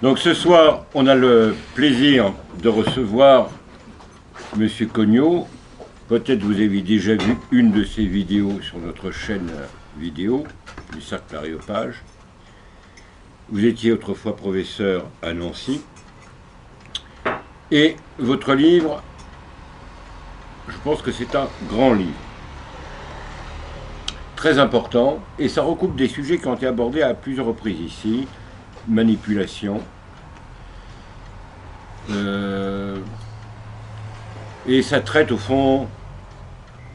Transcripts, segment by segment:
Donc ce soir, on a le plaisir de recevoir M. Cognot. Peut-être vous avez déjà vu une de ses vidéos sur notre chaîne vidéo, du Cercle l'Aréopage. Vous étiez autrefois professeur à Nancy. Et votre livre, je pense que c'est un grand livre. Très important, et ça recoupe des sujets qui ont été abordés à plusieurs reprises ici. Manipulation. Et ça traite au fond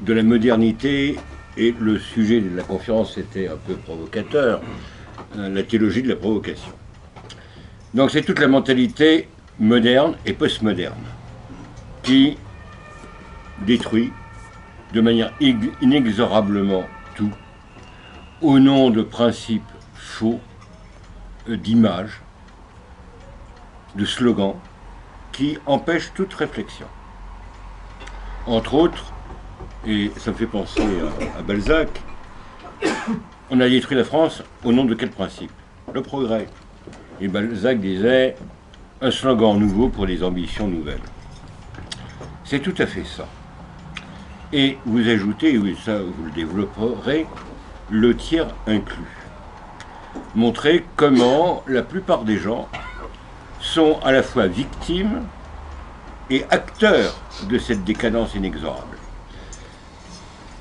de la modernité, et le sujet de la conférence était un peu provocateur, la théologie de la provocation. Donc c'est toute la mentalité moderne et postmoderne qui détruit de manière inexorablement tout au nom de principes faux, d'images, de slogans qui empêchent toute réflexion. Entre autres, et ça me fait penser à Balzac, on a détruit la France au nom de quel principe? Le progrès. Et Balzac disait un slogan nouveau pour des ambitions nouvelles. C'est tout à fait ça. Et vous ajoutez, oui, ça vous le développerez, le tiers inclus. Montrer comment la plupart des gens sont à la fois victimes et acteurs de cette décadence inexorable.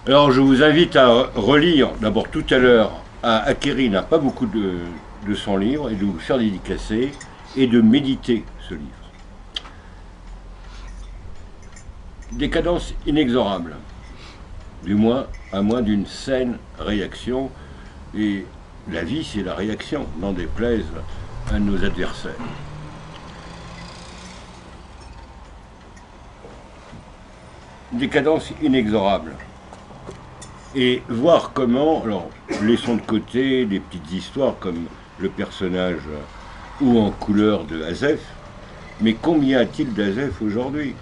Alors je vous invite à relire, d'abord tout à l'heure, à acquérir, n'a pas beaucoup de son livre, et de vous faire dédicacer, et de méditer ce livre. Décadence inexorable, du moins à moins d'une saine réaction, et la vie c'est la réaction, n'en déplaise à nos adversaires. Décadence inexorable. Et voir comment, alors laissons de côté des petites histoires comme le personnage ou en couleur de Azef, mais combien a-t-il d'Azef aujourd'hui?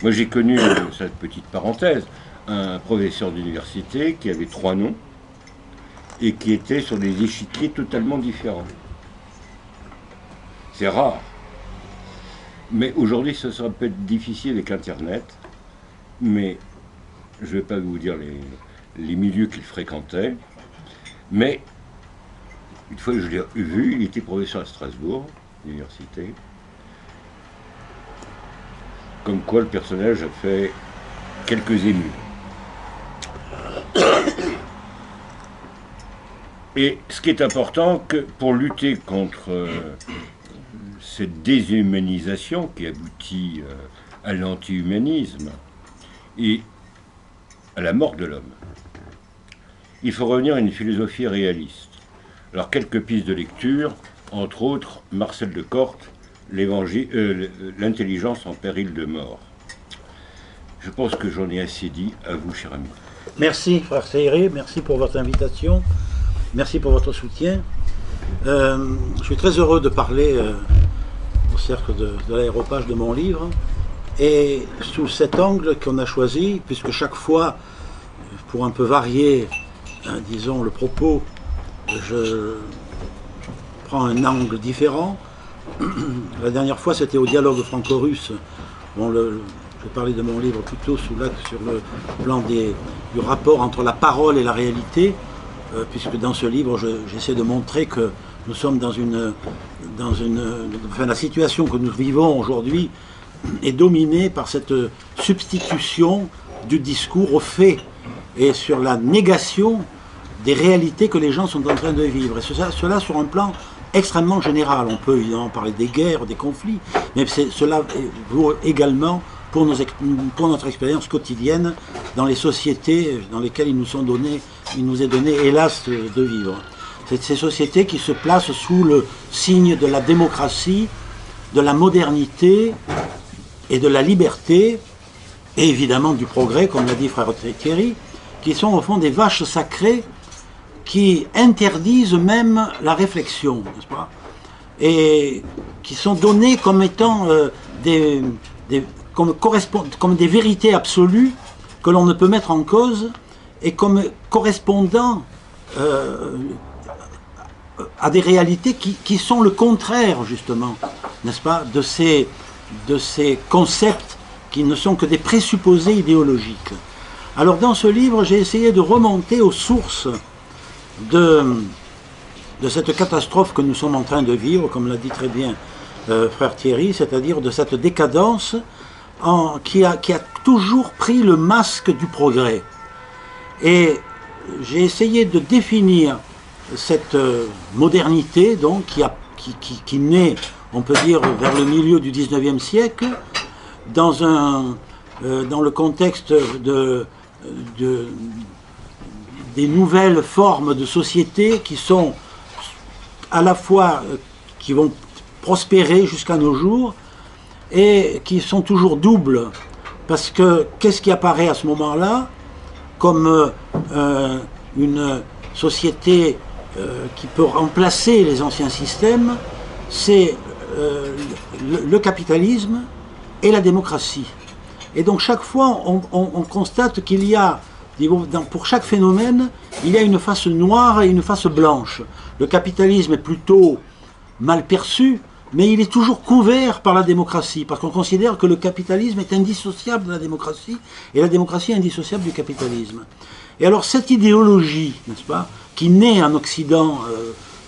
Moi j'ai connu, cette petite parenthèse, un professeur d'université qui avait 3 noms et qui était sur des échiquiers totalement différents. C'est rare. Mais aujourd'hui ce sera peut-être difficile avec Internet, mais je ne vais pas vous dire les milieux qu'il fréquentait, mais une fois que je l'ai vu, il était professeur à Strasbourg, l'université, comme quoi le personnage a fait quelques émus. Et ce qui est important, que pour lutter contre cette déshumanisation qui aboutit à l'anti-humanisme et à la mort de l'homme, il faut revenir à une philosophie réaliste. Alors quelques pistes de lecture, entre autres Marcel de Corte, l'intelligence en péril de mort. Je pense que j'en ai assez dit, à vous, cher ami. Merci, frère Seyré, merci pour votre invitation, merci pour votre soutien. Je suis très heureux de parler au cercle de l'aéropage de mon livre, et sous cet angle qu'on a choisi, puisque chaque fois, pour un peu varier, disons, le propos, je prends un angle différent. La dernière fois, c'était au dialogue franco-russe. Bon, je parlais de mon livre plutôt sur le plan du rapport entre la parole et la réalité, puisque dans ce livre, j'essaie de montrer que nous sommes enfin, la situation que nous vivons aujourd'hui est dominée par cette substitution du discours aux faits et sur la négation des réalités que les gens sont en train de vivre. Et cela sur un plan extrêmement général. On peut évidemment parler des guerres, des conflits, mais cela vaut également pour notre expérience quotidienne dans les sociétés dans lesquelles il nous est donné, hélas, de vivre. C'est ces sociétés qui se placent sous le signe de la démocratie, de la modernité et de la liberté, et évidemment du progrès, comme l'a dit frère Thierry, qui sont au fond des vaches sacrées qui interdisent même la réflexion, n'est-ce pas? Et qui sont données comme étant comme des vérités absolues que l'on ne peut mettre en cause, et comme correspondant à des réalités qui sont le contraire, justement, n'est-ce pas, de ces concepts qui ne sont que des présupposés idéologiques. Alors dans ce livre, j'ai essayé de remonter aux sources de cette catastrophe que nous sommes en train de vivre, comme l'a dit très bien frère Thierry, c'est-à-dire de cette décadence qui a toujours pris le masque du progrès. Et j'ai essayé de définir cette modernité donc, qui naît, on peut dire, vers le milieu du XIXe siècle, dans le contexte des nouvelles formes de société qui sont à la fois, qui vont prospérer jusqu'à nos jours, et qui sont toujours doubles, parce que qu'est-ce qui apparaît à ce moment-là comme une société qui peut remplacer les anciens systèmes? C'est le capitalisme et la démocratie. Et donc chaque fois on constate qu'il y a, pour chaque phénomène, il y a une face noire et une face blanche. Le capitalisme est plutôt mal perçu, mais il est toujours couvert par la démocratie, parce qu'on considère que le capitalisme est indissociable de la démocratie, et la démocratie est indissociable du capitalisme. Et alors cette idéologie, n'est-ce pas, qui naît en Occident,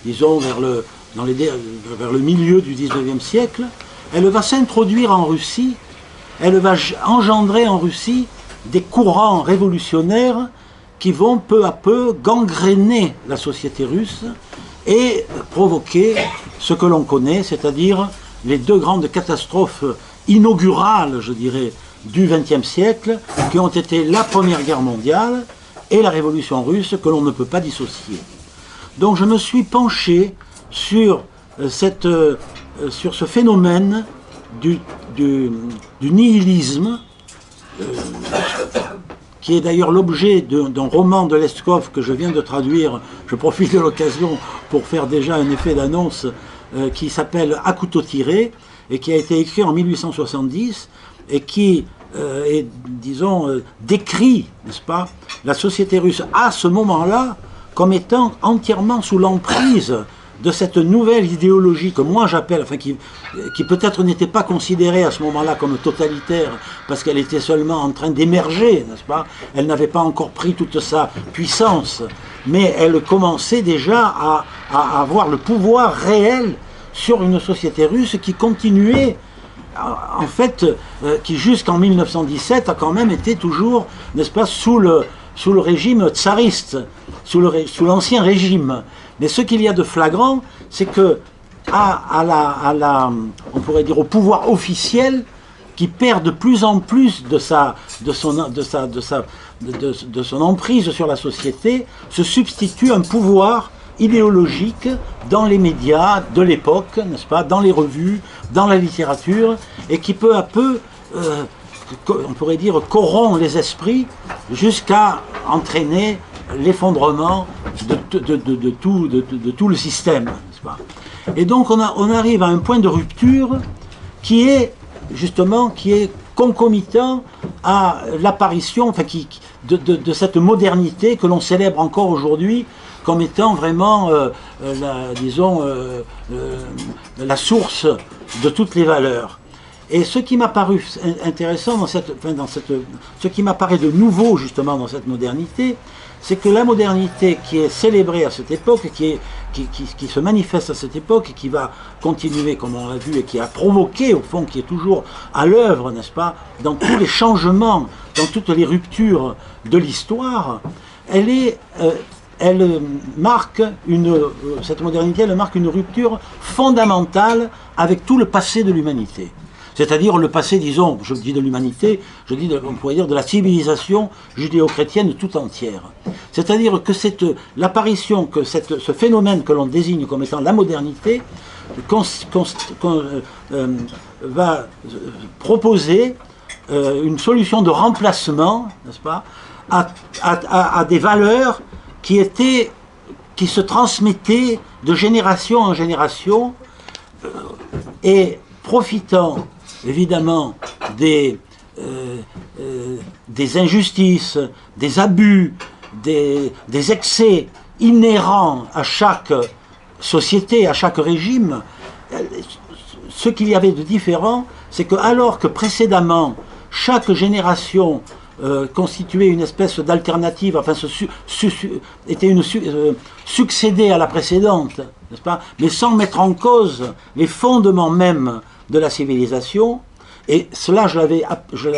disons vers le milieu du XIXe siècle, elle va s'introduire en Russie, elle va engendrer en Russie des courants révolutionnaires qui vont peu à peu gangréner la société russe et provoquer ce que l'on connaît, c'est-à-dire les deux grandes catastrophes inaugurales, je dirais, du XXe siècle, qui ont été la Première Guerre mondiale et la Révolution russe, que l'on ne peut pas dissocier. Donc je me suis penché sur ce phénomène du nihilisme, qui est d'ailleurs l'objet d'un roman de Leskov que je viens de traduire. Je profite de l'occasion pour faire déjà un effet d'annonce qui s'appelle « À couteau tiré » et qui a été écrit en 1870 et qui disons, décrit, n'est-ce pas, la société russe à ce moment-là comme étant entièrement sous l'emprise de cette nouvelle idéologie que moi j'appelle, enfin qui peut-être n'était pas considérée à ce moment-là comme totalitaire, parce qu'elle était seulement en train d'émerger, n'est-ce pas? Elle n'avait pas encore pris toute sa puissance, mais elle commençait déjà à avoir le pouvoir réel sur une société russe qui continuait, en fait, qui jusqu'en 1917 a quand même été toujours, n'est-ce pas, sous le régime tsariste, sous l'ancien régime. Mais ce qu'il y a de flagrant, c'est que on pourrait dire au pouvoir officiel, qui perd de plus en plus de son emprise sur la société, se substitue un pouvoir idéologique dans les médias de l'époque, n'est-ce pas, dans les revues, dans la littérature, et qui peu à peu, on pourrait dire, corrompt les esprits jusqu'à entraîner l'effondrement de tout le système, n'est-ce pas? Et donc on arrive à un point de rupture qui est justement concomitant à l'apparition, enfin, de cette modernité que l'on célèbre encore aujourd'hui comme étant vraiment, disons, la source de toutes les valeurs. Et ce qui m'a paru intéressant ce qui m'apparaît de nouveau justement dans cette modernité, c'est que la modernité qui est célébrée à cette époque, qui se manifeste à cette époque, et qui va continuer comme on l'a vu, et qui a provoqué au fond, qui est toujours à l'œuvre, n'est-ce pas, dans tous les changements, dans toutes les ruptures de l'histoire, cette modernité, elle marque une rupture fondamentale avec tout le passé de l'humanité. C'est-à-dire le passé, disons, je dis de l'humanité, on pourrait dire de la civilisation judéo-chrétienne tout entière. C'est-à-dire que l'apparition, que ce phénomène que l'on désigne comme étant la modernité, va proposer une solution de remplacement, n'est-ce pas, à des valeurs qui se transmettaient de génération en génération, et profitant évidemment des injustices, des abus, des excès inhérents à chaque société, à chaque régime, ce qu'il y avait de différent, c'est que alors que précédemment, chaque génération constituait une espèce d'alternative, enfin succédait à la précédente, n'est-ce pas, mais sans mettre en cause les fondements même de la civilisation. Et cela, je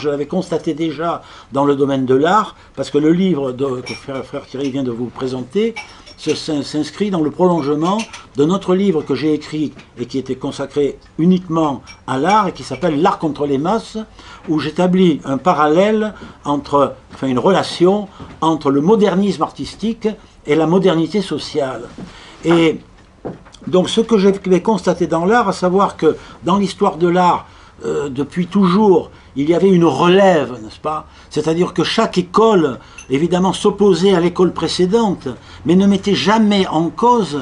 l'avais constaté déjà dans le domaine de l'art, parce que le livre que frère Thierry vient de vous présenter s'inscrit dans le prolongement de notre livre que j'ai écrit et qui était consacré uniquement à l'art et qui s'appelle L'art contre les masses, où j'établis un parallèle une relation entre le modernisme artistique et la modernité sociale. Et donc ce que j'ai constaté dans l'art, à savoir que dans l'histoire de l'art, depuis toujours, il y avait une relève, n'est-ce pas? C'est-à-dire que chaque école, évidemment, s'opposait à l'école précédente, mais ne mettait jamais en cause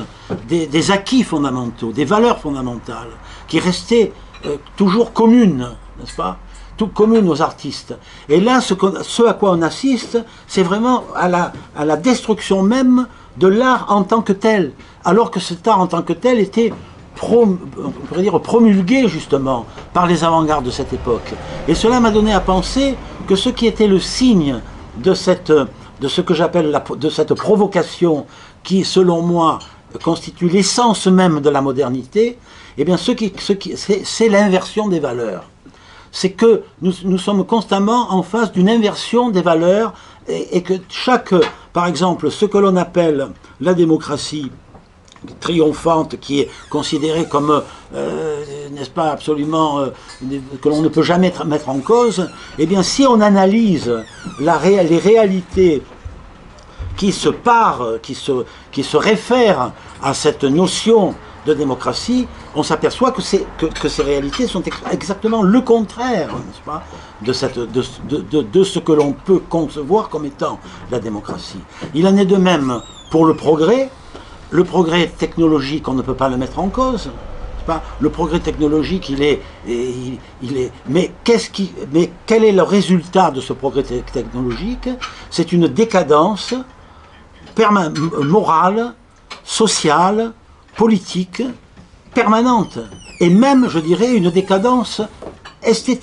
des acquis fondamentaux, des valeurs fondamentales, qui restaient toujours communes, n'est-ce pas? Tout communes aux artistes. Et là, ce à quoi on assiste, c'est vraiment à la destruction même de l'art en tant que tel, alors que cet art en tant que tel était on pourrait dire promulgué justement par les avant-gardes de cette époque. Et cela m'a donné à penser que ce qui était le signe de ce que j'appelle de cette provocation qui, selon moi, constitue l'essence même de la modernité, eh bien c'est l'inversion des valeurs. C'est que nous sommes constamment en face d'une inversion des valeurs et que par exemple, ce que l'on appelle la démocratie triomphante, qui est considérée comme, n'est-ce pas, absolument, que l'on ne peut jamais mettre en cause, eh bien si on analyse les réalités qui se réfèrent à cette notion de démocratie, on s'aperçoit que ces réalités sont exactement le contraire, n'est-ce pas, de ce que l'on peut concevoir comme étant la démocratie. Il en est de même pour le progrès. Le progrès technologique, on ne peut pas le mettre en cause. Pas le progrès technologique, mais quel est le résultat de ce progrès technologique? C'est une décadence morale, sociale, politique, permanente. Et même, je dirais, une décadence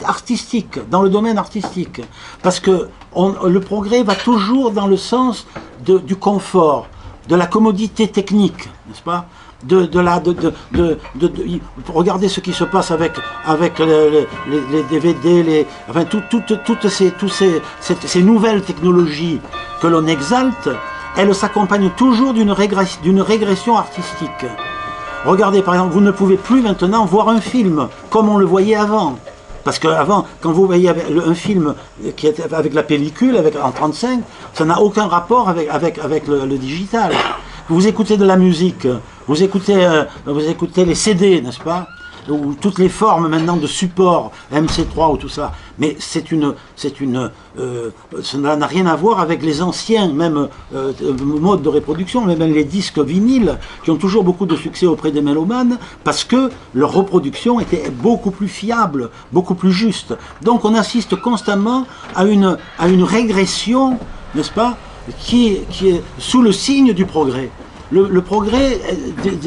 artistique, dans le domaine artistique. Parce que le progrès va toujours dans le sens du confort, de la commodité technique, n'est-ce pas? Regardez ce qui se passe avec les DVD, enfin toutes ces nouvelles technologies que l'on exalte, elles s'accompagnent toujours d'une régression artistique. Regardez par exemple, vous ne pouvez plus maintenant voir un film comme on le voyait avant. Parce qu'avant, quand vous voyez un film qui est avec la pellicule, en 35, ça n'a aucun rapport avec le digital. Vous écoutez de la musique, vous écoutez les CD, n'est-ce pas? Ou toutes les formes maintenant de support, MC3 ou tout ça. Mais ça n'a rien à voir avec les anciens même modes de reproduction, mais même les disques vinyles, qui ont toujours beaucoup de succès auprès des mélomanes, parce que leur reproduction était beaucoup plus fiable, beaucoup plus juste. Donc on assiste constamment à une régression, n'est-ce pas, qui est sous le signe du progrès. Le progrès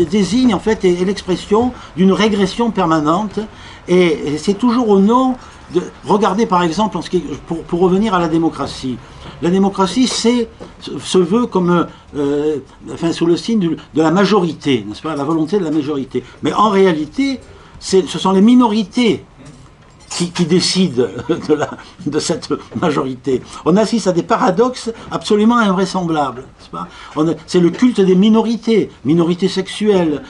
désigne en fait est l'expression d'une régression permanente et c'est toujours au nom de... Regardez par exemple, pour revenir à la démocratie. La démocratie se veut comme, sous le signe de la majorité, n'est-ce pas, la volonté de la majorité. Mais en réalité, ce sont les minorités qui décident de cette majorité. On assiste à des paradoxes absolument invraisemblables. C'est le culte des minorités sexuelles,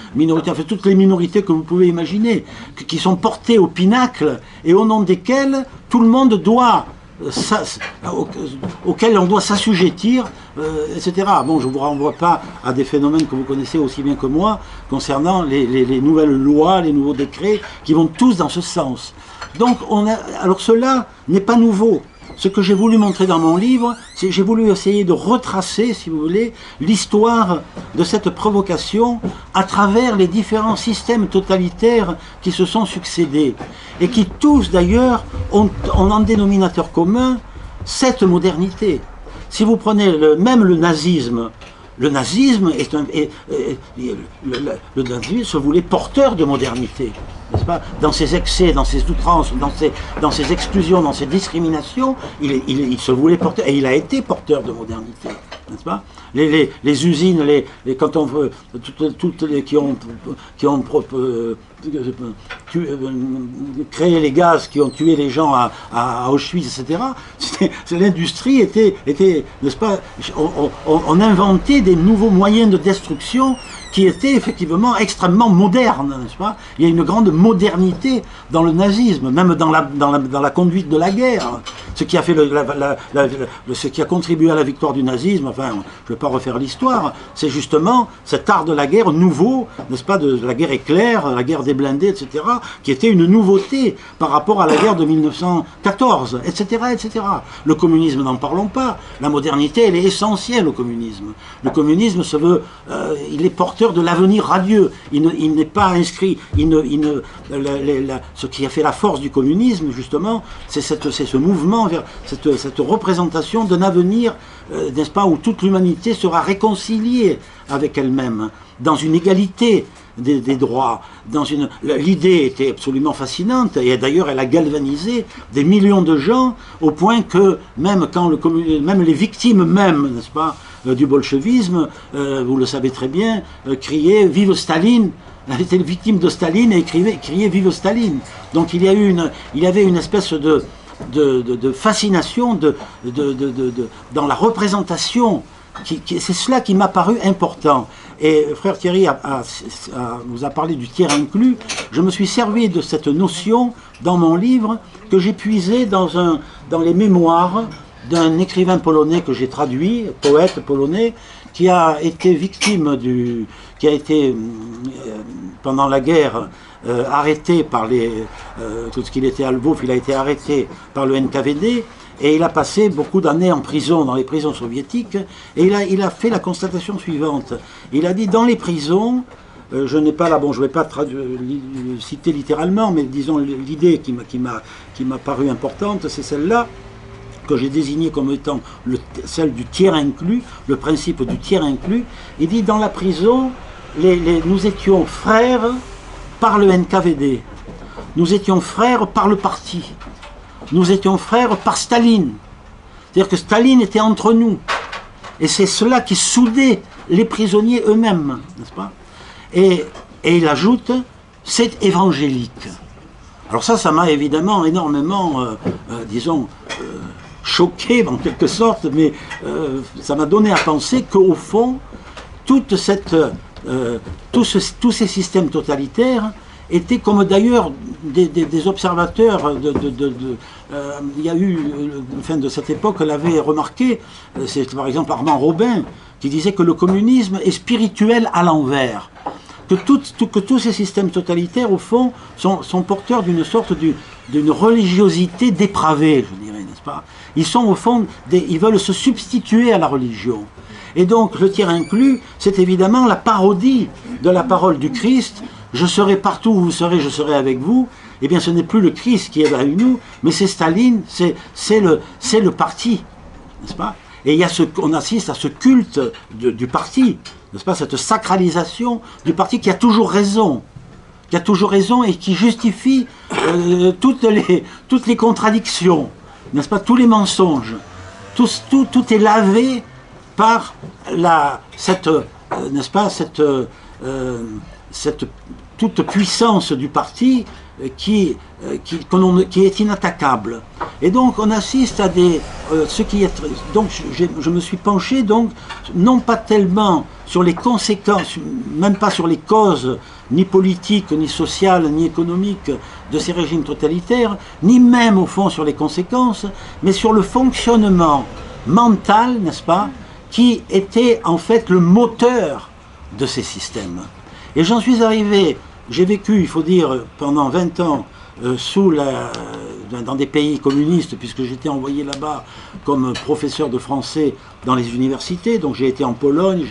enfin, toutes les minorités que vous pouvez imaginer, qui sont portées au pinacle et au nom desquelles tout le monde auquel on doit s'assujettir, etc. Bon, je ne vous renvoie pas à des phénomènes que vous connaissez aussi bien que moi, concernant les nouvelles lois, les nouveaux décrets, qui vont tous dans ce sens. Donc, alors cela n'est pas nouveau. Ce que j'ai voulu montrer dans mon livre, c'est que j'ai voulu essayer de retracer, si vous voulez, l'histoire de cette provocation à travers les différents systèmes totalitaires qui se sont succédés et qui tous d'ailleurs ont en dénominateur commun cette modernité. Si vous prenez même le nazisme, le nazisme le nazisme se voulait porteur de modernité, n'est-ce pas? Dans ses excès, dans ses outrances, dans ses exclusions, dans ses discriminations, il se voulait porteur, et il a été porteur de modernité, n'est-ce pas? Les usines, quand on veut, toutes les qui ont créé les gaz qui ont tué les gens à Auschwitz, etc. L'industrie était, n'est-ce pas? On inventait des nouveaux moyens de destruction qui étaient effectivement extrêmement modernes, n'est-ce pas? Il y a une grande modernité dans le nazisme, même dans la conduite de la guerre. Ce qui a fait ce qui a contribué à la victoire du nazisme, enfin, je ne vais pas refaire l'histoire, c'est justement cet art de la guerre nouveau, n'est-ce pas, de la guerre éclair, la guerre des blindés, etc., qui était une nouveauté par rapport à la guerre de 1914, etc., etc. Le communisme, n'en parlons pas. La modernité, elle est essentielle au communisme. Le communisme se veut, il est porteur de l'avenir radieux. Il n'est pas inscrit, ce qui a fait la force du communisme, justement, c'est ce mouvement vers cette représentation d'un avenir, n'est-ce pas, où toute l'humanité sera réconciliée avec elle-même, dans une égalité des droits. L'idée était absolument fascinante, et d'ailleurs elle a galvanisé des millions de gens, au point que même les victimes même, n'est-ce pas, du bolchevisme, vous le savez très bien, criaient « Vive Staline !» Elle était victime de Staline et criait « Vive Staline !» Donc il y avait une espèce de fascination dans la représentation. C'est cela qui m'a paru important. Et frère Thierry nous a parlé du tiers inclus. Je me suis servi de cette notion dans mon livre que j'ai puisé dans les mémoires d'un écrivain polonais que j'ai traduit, poète polonais, qui a été victime qui a été pendant la guerre arrêté par tout ce qu'il était à Lvov, il a été arrêté par le NKVD. Et il a passé beaucoup d'années en prison, dans les prisons soviétiques, et il a fait la constatation suivante. Il a dit, dans les prisons, je n'ai pas là, bon, je ne vais pas citer littéralement, mais disons l'idée qui m'a paru importante, c'est celle-là, que j'ai désignée comme étant celle du tiers inclus, le principe du tiers inclus. Il dit, dans la prison, nous étions frères par le NKVD, nous étions frères par le parti. Nous étions frères par Staline. C'est-à-dire que Staline était entre nous. Et c'est cela qui soudait les prisonniers eux-mêmes, n'est-ce pas? Et il ajoute, c'est évangélique. Alors ça m'a évidemment énormément, disons, choqué en quelque sorte, mais ça m'a donné à penser qu'au fond, tous ces systèmes totalitaires étaient comme d'ailleurs des observateurs il y a eu, fin de cette époque, l'avait remarqué, c'est par exemple Armand Robin, qui disait que le communisme est spirituel à l'envers. Que tous ces systèmes totalitaires, au fond, sont porteurs d'une sorte d'une religiosité dépravée, je dirais, n'est-ce pas? Ils sont, au fond, ils veulent se substituer à la religion. Et donc, le tiers inclus, c'est évidemment la parodie de la parole du Christ. Je serai partout où vous serez, je serai avec vous. Eh bien, ce n'est plus le Christ qui est avec nous, mais c'est Staline, c'est le parti, n'est-ce pas? Et on assiste à ce culte du parti, n'est-ce pas? Cette sacralisation du parti qui a toujours raison, et qui justifie toutes les contradictions, n'est-ce pas? Tous les mensonges, tout est lavé par n'est-ce pas, cette toute puissance du parti qui est inattaquable. Et donc on assiste à donc je me suis penché donc non pas tellement sur les conséquences, même pas sur les causes ni politiques, ni sociales, ni économiques de ces régimes totalitaires, ni même au fond sur les conséquences, mais sur le fonctionnement mental, n'est-ce pas, qui était en fait le moteur de ces systèmes. Et j'en suis arrivé, j'ai vécu, il faut dire, pendant 20 ans dans des pays communistes, puisque j'étais envoyé là-bas comme professeur de français dans les universités. Donc j'ai été en Pologne,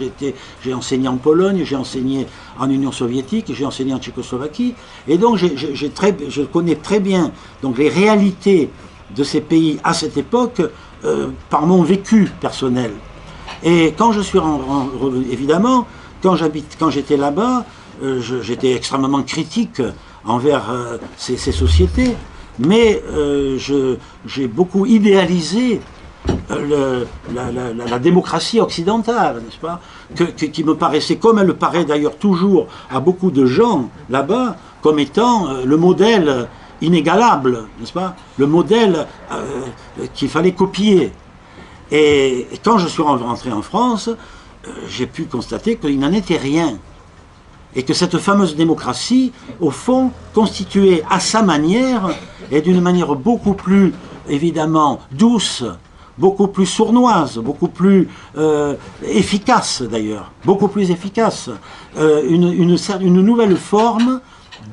j'ai enseigné en Pologne, j'ai enseigné en Union soviétique, j'ai enseigné en Tchécoslovaquie. Et donc je connais très bien donc, les réalités de ces pays à cette époque par mon vécu personnel. Et quand je suis revenu, évidemment, quand j'étais là-bas, j'étais extrêmement critique envers ces sociétés, mais j'ai beaucoup idéalisé la démocratie occidentale, n'est-ce pas, qui me paraissait, comme elle le paraît d'ailleurs toujours à beaucoup de gens là-bas, comme étant le modèle inégalable, n'est-ce pas, le modèle qu'il fallait copier. Et quand je suis rentré en France, j'ai pu constater qu'il n'en était rien. Et que cette fameuse démocratie, au fond, constituait à sa manière, et d'une manière beaucoup plus, évidemment, douce, beaucoup plus sournoise, beaucoup plus efficace d'ailleurs, beaucoup plus efficace, une nouvelle forme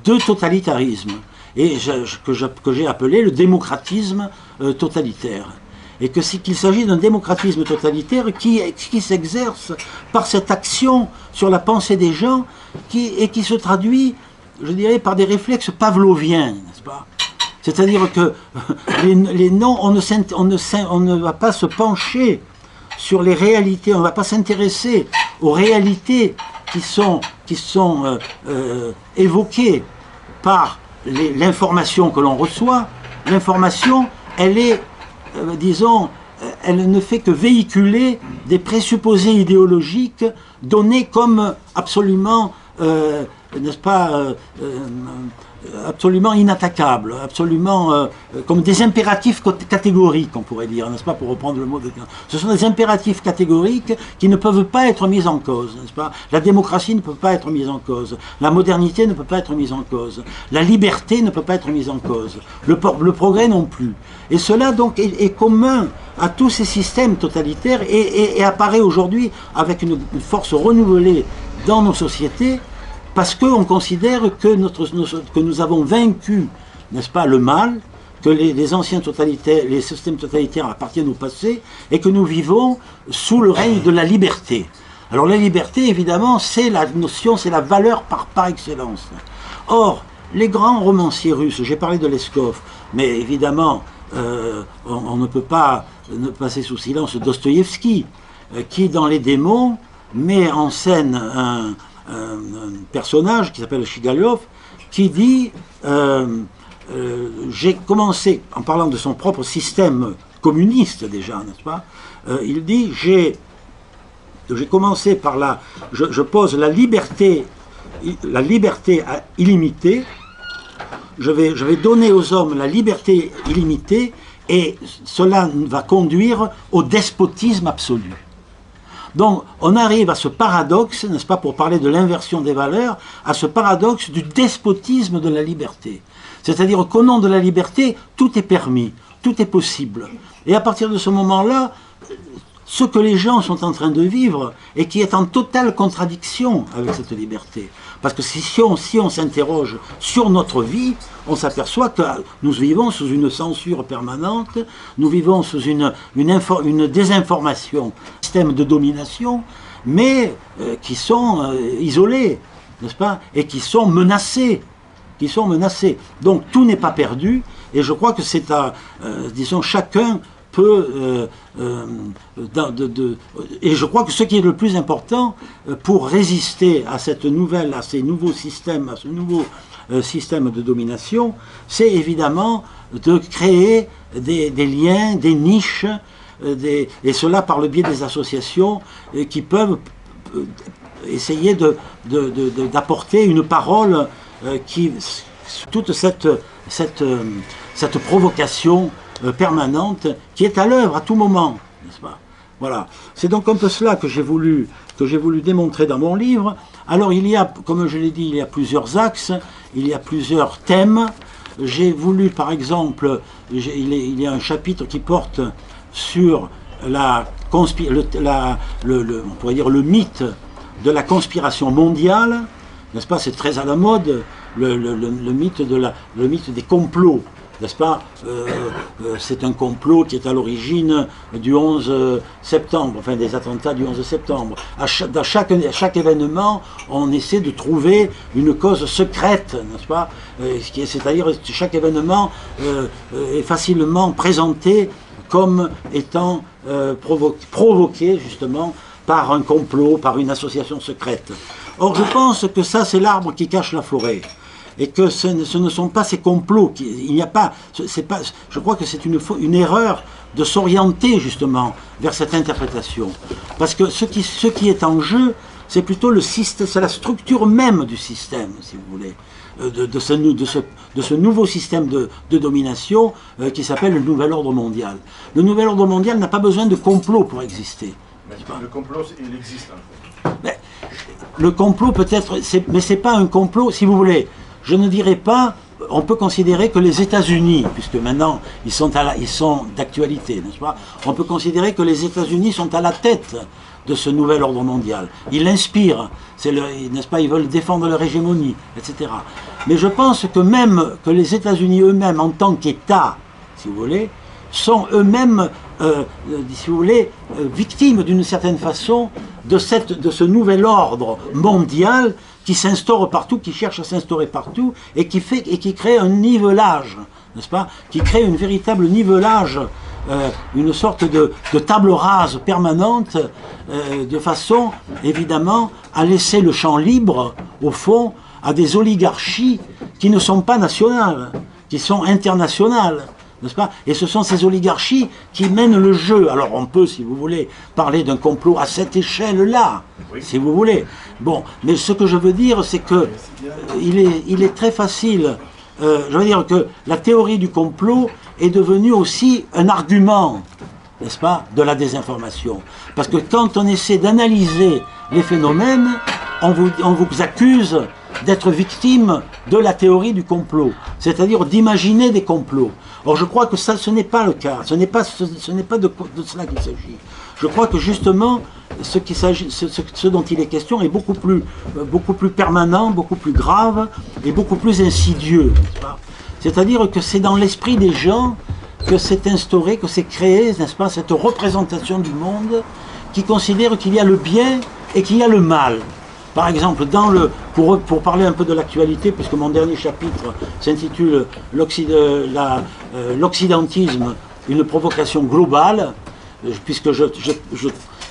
de totalitarisme, et que j'ai appelé le démocratisme totalitaire. Et qu'il s'agit d'un démocratisme totalitaire qui s'exerce par cette action sur la pensée des gens et qui se traduit, je dirais, par des réflexes pavloviens, n'est-ce pas? C'est-à-dire que les noms, on ne va pas se pencher sur les réalités, on ne va pas s'intéresser aux réalités qui sont évoquées par l'information que l'on reçoit. L'information, elle est, disons, elle ne fait que véhiculer des présupposés idéologiques donnés comme absolument, n'est-ce pas, absolument inattaquables, absolument comme des impératifs catégoriques, on pourrait dire, n'est-ce pas, pour reprendre le mot de... Ce sont des impératifs catégoriques qui ne peuvent pas être mis en cause, n'est-ce pas? La démocratie ne peut pas être mise en cause, la modernité ne peut pas être mise en cause, la liberté ne peut pas être mise en cause, le progrès non plus. Et cela donc est commun à tous ces systèmes totalitaires et apparaît aujourd'hui avec une force renouvelée dans nos sociétés, parce qu'on considère que nous avons vaincu, n'est-ce pas, le mal, que les anciens totalitaires, les systèmes totalitaires appartiennent au passé, et que nous vivons sous le règne de la liberté. Alors la liberté, évidemment, c'est la notion, c'est la valeur par excellence. Or, les grands romanciers russes, j'ai parlé de Leskov, mais évidemment, on ne peut pas passer sous silence Dostoïevski, qui, dans Les Démons, met en scène un personnage qui s'appelle Chigaliov, qui dit j'ai commencé, en parlant de son propre système communiste déjà, n'est-ce pas, il dit j'ai commencé par je pose la liberté illimitée, je vais donner aux hommes la liberté illimitée, et cela va conduire au despotisme absolu. Donc on arrive à ce paradoxe, n'est-ce pas, pour parler de l'inversion des valeurs, à ce paradoxe du despotisme de la liberté. C'est-à-dire qu'au nom de la liberté, tout est permis, tout est possible. Et à partir de ce moment-là, ce que les gens sont en train de vivre et qui est en totale contradiction avec cette liberté. Parce que si on s'interroge sur notre vie, on s'aperçoit que nous vivons sous une censure permanente, nous vivons sous une désinformation, un système de domination, mais qui sont isolés, n'est-ce pas, et qui sont menacés. Donc tout n'est pas perdu, et je crois que c'est à, disons, chacun peut, et je crois que ce qui est le plus important pour résister à ces nouveaux systèmes, à ce nouveau système de domination, c'est évidemment de créer des liens, des niches, et cela par le biais des associations qui peuvent essayer d'apporter une parole qui, toute cette provocation permanente qui est à l'œuvre à tout moment, n'est-ce pas? Voilà. C'est donc un peu cela que j'ai voulu démontrer dans mon livre. Alors il y a, comme je l'ai dit, il y a plusieurs axes, il y a plusieurs thèmes. J'ai voulu, par exemple, il y a un chapitre qui porte sur on pourrait dire le mythe de la conspiration mondiale, n'est-ce pas? C'est très à la mode, le mythe des complots n'est-ce pas, c'est un complot qui est à l'origine du 11 septembre, enfin des attentats du 11 septembre. Dans chaque événement, on essaie de trouver une cause secrète, n'est-ce pas, c'est-à-dire chaque événement est facilement présenté comme étant provoqué justement par un complot, par une association secrète. Or je pense que ça c'est l'arbre qui cache la forêt. Et que ce ne sont pas ces complots. Il n'y a pas, je crois que c'est une erreur de s'orienter justement vers cette interprétation. Parce que ce qui est en jeu, c'est plutôt le système, c'est la structure même du système, si vous voulez, de ce nouveau système de domination qui s'appelle le nouvel ordre mondial. Le nouvel ordre mondial n'a pas besoin de complot pour exister. Mais le complot, il existe en fait. Mais, le complot peut-être, mais c'est pas un complot, si vous voulez. Je ne dirais pas, on peut considérer que les États-Unis, puisque maintenant ils sont d'actualité, n'est-ce pas? On peut considérer que les États-Unis sont à la tête de ce nouvel ordre mondial. Ils l'inspirent, n'est-ce pas? Ils veulent défendre leur hégémonie, etc. Mais je pense que même que les États-Unis eux-mêmes, en tant qu'État, si vous voulez, sont eux-mêmes, si vous voulez, victimes d'une certaine façon de ce nouvel ordre mondial qui s'instaure partout, qui cherche à s'instaurer partout, et qui crée un nivelage, n'est-ce pas? Qui crée une véritable nivelage, une sorte de table rase permanente, de façon, évidemment, à laisser le champ libre, au fond, à des oligarchies qui ne sont pas nationales, qui sont internationales. N'est-ce pas? Et ce sont ces oligarchies qui mènent le jeu. Alors on peut, si vous voulez, parler d'un complot à cette échelle-là, oui, si vous voulez. Bon, mais ce que je veux dire, c'est que il est très facile. Je veux dire que la théorie du complot est devenue aussi un argument, n'est-ce pas, de la désinformation. Parce que quand on essaie d'analyser les phénomènes, on vous accuse d'être victime de la théorie du complot, c'est-à-dire d'imaginer des complots. Or je crois que ça, ce n'est pas le cas, ce n'est pas de cela qu'il s'agit. Je crois que justement, ce dont il est question est beaucoup plus permanent, beaucoup plus grave et beaucoup plus insidieux. C'est-à-dire que c'est dans l'esprit des gens que s'est instauré, que s'est créé, n'est-ce pas, cette représentation du monde qui considère qu'il y a le bien et qu'il y a le mal. Par exemple, pour parler un peu de l'actualité, puisque mon dernier chapitre s'intitule l'occidentisme, une provocation globale, puisque si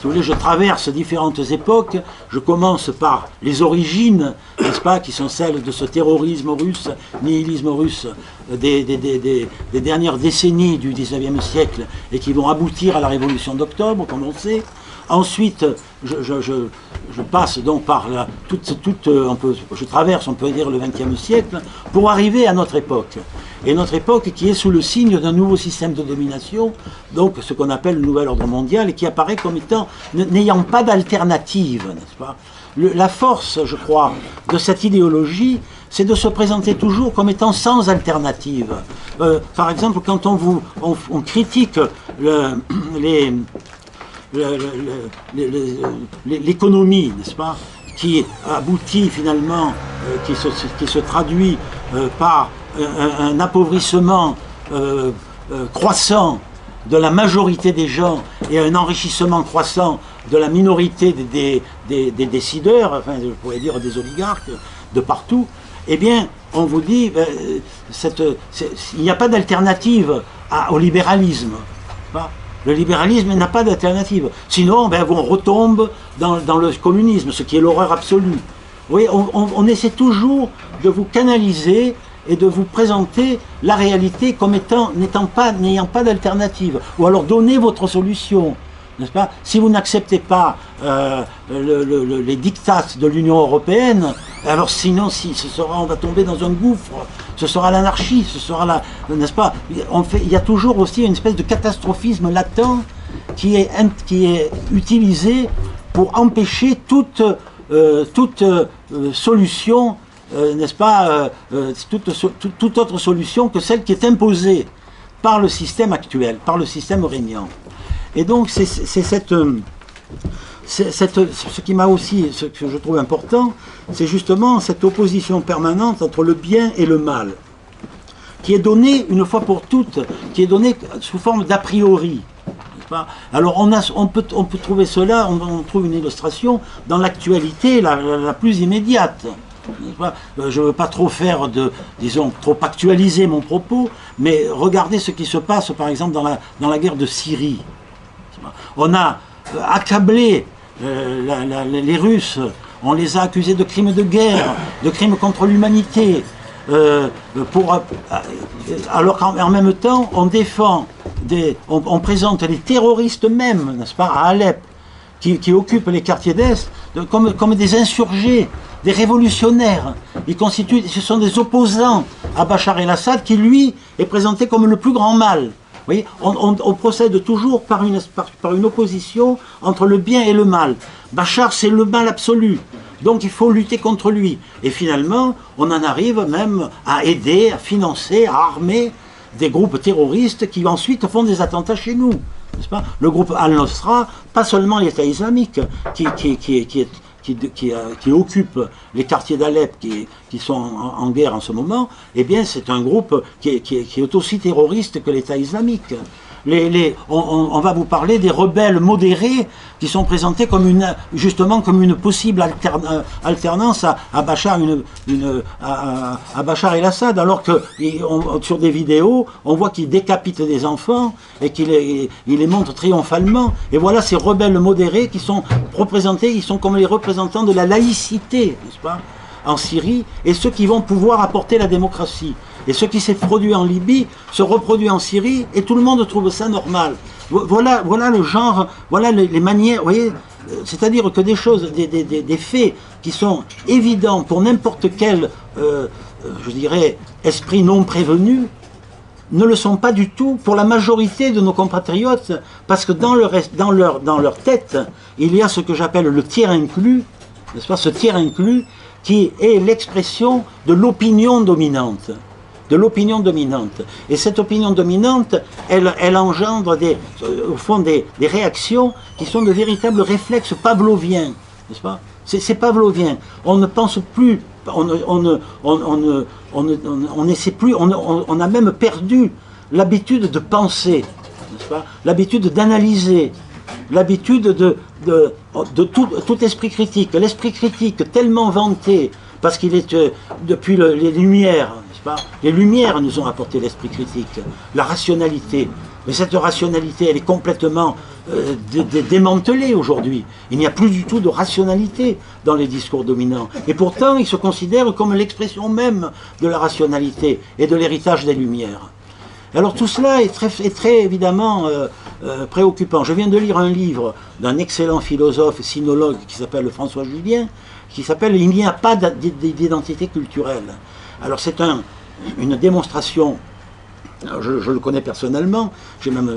vous voulez, je traverse différentes époques. Je commence par les origines, n'est-ce pas, qui sont celles de ce terrorisme russe, nihilisme russe des dernières décennies du XIXe siècle et qui vont aboutir à la révolution d'octobre, comme on sait. Ensuite, je passe donc par je traverse, on peut dire, le XXe siècle pour arriver à notre époque. Et notre époque qui est sous le signe d'un nouveau système de domination, donc ce qu'on appelle le nouvel ordre mondial, et qui apparaît comme étant n'ayant pas d'alternative, n'est-ce pas? La force, je crois, de cette idéologie, c'est de se présenter toujours comme étant sans alternative. Par exemple, quand on critique l'économie, n'est-ce pas, qui aboutit finalement, qui se traduit par un appauvrissement croissant de la majorité des gens et un enrichissement croissant de la minorité des décideurs, enfin je pourrais dire des oligarques de partout, eh bien on vous dit il n'y a pas d'alternative au libéralisme. Le libéralisme n'a pas d'alternative. Sinon, on retombe dans le communisme, ce qui est l'horreur absolue. Vous voyez, on essaie toujours de vous canaliser et de vous présenter la réalité comme n'ayant pas d'alternative. Ou alors donnez votre solution, n'est-ce pas? Si vous n'acceptez pas les diktats de l'Union européenne, alors sinon, on va tomber dans un gouffre. Ce sera l'anarchie, ce sera n'est-ce pas? Il y a toujours aussi une espèce de catastrophisme latent qui est utilisé pour empêcher toute solution, n'est-ce pas, toute autre solution que celle qui est imposée par le système actuel, par le système régnant. Et donc c'est ce qui m'a aussi, ce que je trouve important, c'est justement cette opposition permanente entre le bien et le mal, qui est donné une fois pour toutes, qui est donné sous forme d'a priori. Alors on peut trouver cela, on trouve une illustration dans l'actualité la plus immédiate. Je ne veux pas trop faire disons, trop actualiser mon propos, mais regardez ce qui se passe par exemple dans la guerre de Syrie. On a accablé les Russes, on les a accusés de crimes de guerre, de crimes contre l'humanité, alors qu'en même temps on défend, on présente les terroristes même, n'est-ce pas, à Alep, qui occupent les quartiers d'Est, comme des insurgés, des révolutionnaires. Ce sont des opposants à Bachar el-Assad qui, lui, est présenté comme le plus grand mal. Vous voyez, on procède toujours par une opposition entre le bien et le mal. Bachar, c'est le mal absolu. Donc il faut lutter contre lui. Et finalement, on en arrive même à aider, à financer, à armer des groupes terroristes qui ensuite font des attentats chez nous. N'est-ce pas? Le groupe Al-Nosra, pas seulement l'État islamique, qui occupe les quartiers d'Alep qui sont en guerre en ce moment, eh bien c'est un groupe qui est aussi terroriste que l'État islamique. On va vous parler des rebelles modérés qui sont présentés justement comme une possible alternance à Bachar, à Bachar el-Assad, alors que sur des vidéos, on voit qu'il décapite des enfants et qu'il les montre triomphalement. Et voilà ces rebelles modérés qui sont représentés, ils sont comme les représentants de la laïcité, n'est-ce pas, en Syrie, et ceux qui vont pouvoir apporter la démocratie. Et ce qui s'est produit en Libye se reproduit en Syrie, et tout le monde trouve ça normal. Voilà le genre, voilà les manières, vous voyez, c'est-à-dire que des choses, des faits qui sont évidents pour n'importe quel, je dirais, esprit non prévenu, ne le sont pas du tout pour la majorité de nos compatriotes, parce que dans leur tête, il y a ce que j'appelle le tiers inclus, n'est-ce pas, ce tiers inclus qui est l'expression de l'opinion dominante. Et cette opinion dominante, elle engendre au fond des réactions qui sont de véritables réflexes pavloviens, n'est-ce pas? C'est pavlovien. On ne pense plus, on n'essaie plus, on a même perdu l'habitude de penser, n'est-ce pas? L'habitude d'analyser, l'habitude de tout esprit critique. L'esprit critique tellement vanté, parce qu'il est depuis les Lumières, n'est-ce pas? Les Lumières nous ont apporté l'esprit critique, la rationalité. Mais cette rationalité, elle est complètement démantelée aujourd'hui. Il n'y a plus du tout de rationalité dans les discours dominants. Et pourtant, ils se considèrent comme l'expression même de la rationalité et de l'héritage des Lumières. Alors tout cela est très évidemment préoccupant. Je viens de lire un livre d'un excellent philosophe, sinologue, qui s'appelle François Julien, qui s'appelle « Il n'y a pas d'identité culturelle ». Alors c'est une démonstration, je le connais personnellement, j'ai même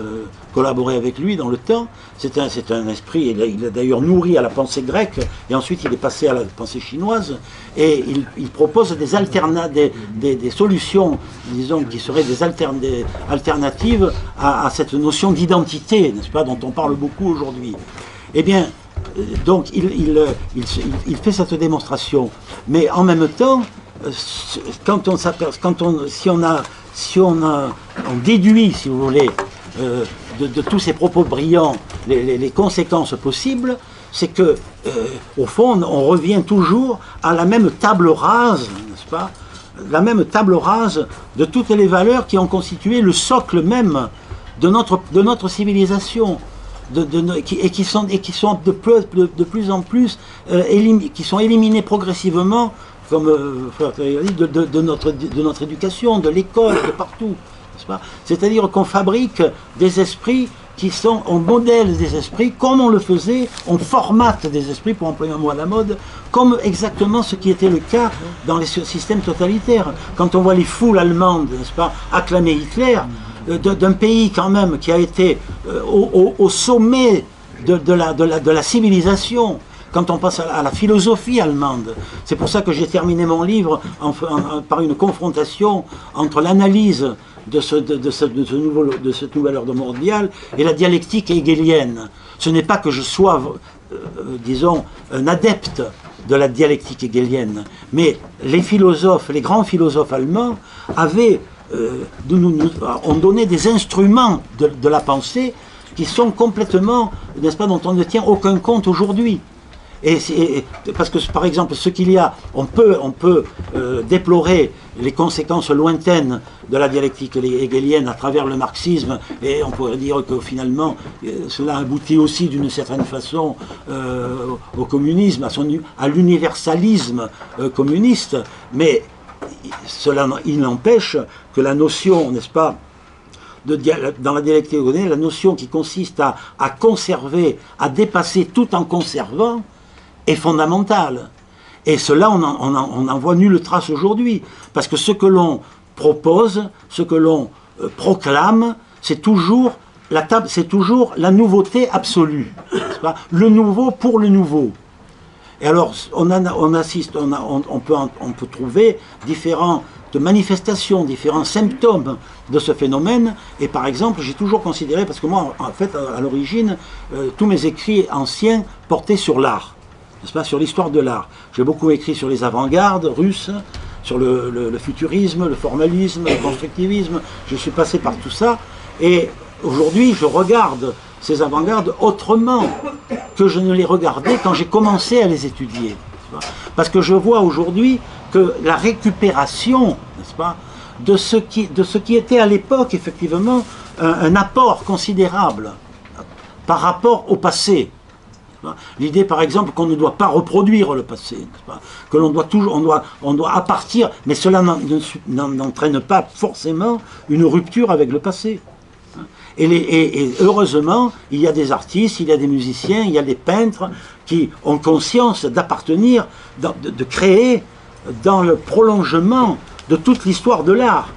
collaboré avec lui dans le temps, c'est un esprit, il a d'ailleurs nourri à la pensée grecque, et ensuite il est passé à la pensée chinoise, et il propose des solutions, disons, qui seraient des alternatives à cette notion d'identité, n'est-ce pas, dont on parle beaucoup aujourd'hui. Eh bien, donc il fait cette démonstration, mais en même temps, si on déduit, si vous voulez, de tous ces propos brillants, les conséquences possibles, c'est que, au fond, on revient toujours à la même table rase, n'est-ce pas? La même table rase de toutes les valeurs qui ont constitué le socle même de notre civilisation. Qui sont de plus en plus qui sont éliminés progressivement, comme de notre éducation, de l'école, de partout. C'est-à-dire qu'on fabrique des esprits on modèle des esprits comme on le faisait, on formate des esprits, pour employer un mot à la mode, comme exactement ce qui était le cas dans les systèmes totalitaires. Quand on voit les foules allemandes, n'est-ce pas, acclamer Hitler, d'un pays quand même qui a été au sommet de la civilisation, quand on passe à la philosophie allemande. C'est pour ça que j'ai terminé mon livre par une confrontation entre l'analyse de ce nouvel ordre mondial et la dialectique hegélienne. Ce n'est pas que je sois, disons, un adepte de la dialectique hegélienne, mais les grands philosophes allemands avaient ont donné des instruments de la pensée qui sont complètement, n'est-ce pas, dont on ne tient aucun compte aujourd'hui. Parce que, par exemple, ce qu'il y a, on peut déplorer les conséquences lointaines de la dialectique hegelienne à travers le marxisme, et on pourrait dire que finalement, cela aboutit aussi d'une certaine façon au communisme, à l'universalisme communiste, mais il n'empêche que la notion, n'est-ce pas, dans la dialectique hegelienne, la notion qui consiste à conserver, à dépasser tout en conservant, est fondamentale. Et cela, on n'en voit nulle trace aujourd'hui. Parce que ce que l'on propose, ce que l'on proclame, c'est toujours la nouveauté absolue. N'est-ce pas? Le nouveau pour le nouveau. Et alors, on peut trouver différentes manifestations, différents symptômes de ce phénomène. Et par exemple, j'ai toujours considéré, parce que moi, en fait, à l'origine, tous mes écrits anciens portaient sur l'art, n'est-ce pas, sur l'histoire de l'art. J'ai beaucoup écrit sur les avant-gardes russes, sur le futurisme, le formalisme, le constructivisme. Je suis passé par tout ça. Et aujourd'hui, je regarde ces avant-gardes autrement que je ne les regardais quand j'ai commencé à les étudier. Parce que je vois aujourd'hui que la récupération, n'est-ce pas, de ce qui était à l'époque, effectivement, un apport considérable par rapport au passé. L'idée, par exemple, qu'on ne doit pas reproduire le passé, n'est-ce pas, que l'on doit toujours, on doit à partir, mais cela n'entraîne pas forcément une rupture avec le passé. Et heureusement, il y a des artistes, il y a des musiciens, il y a des peintres qui ont conscience d'appartenir, de créer dans le prolongement de toute l'histoire de l'art.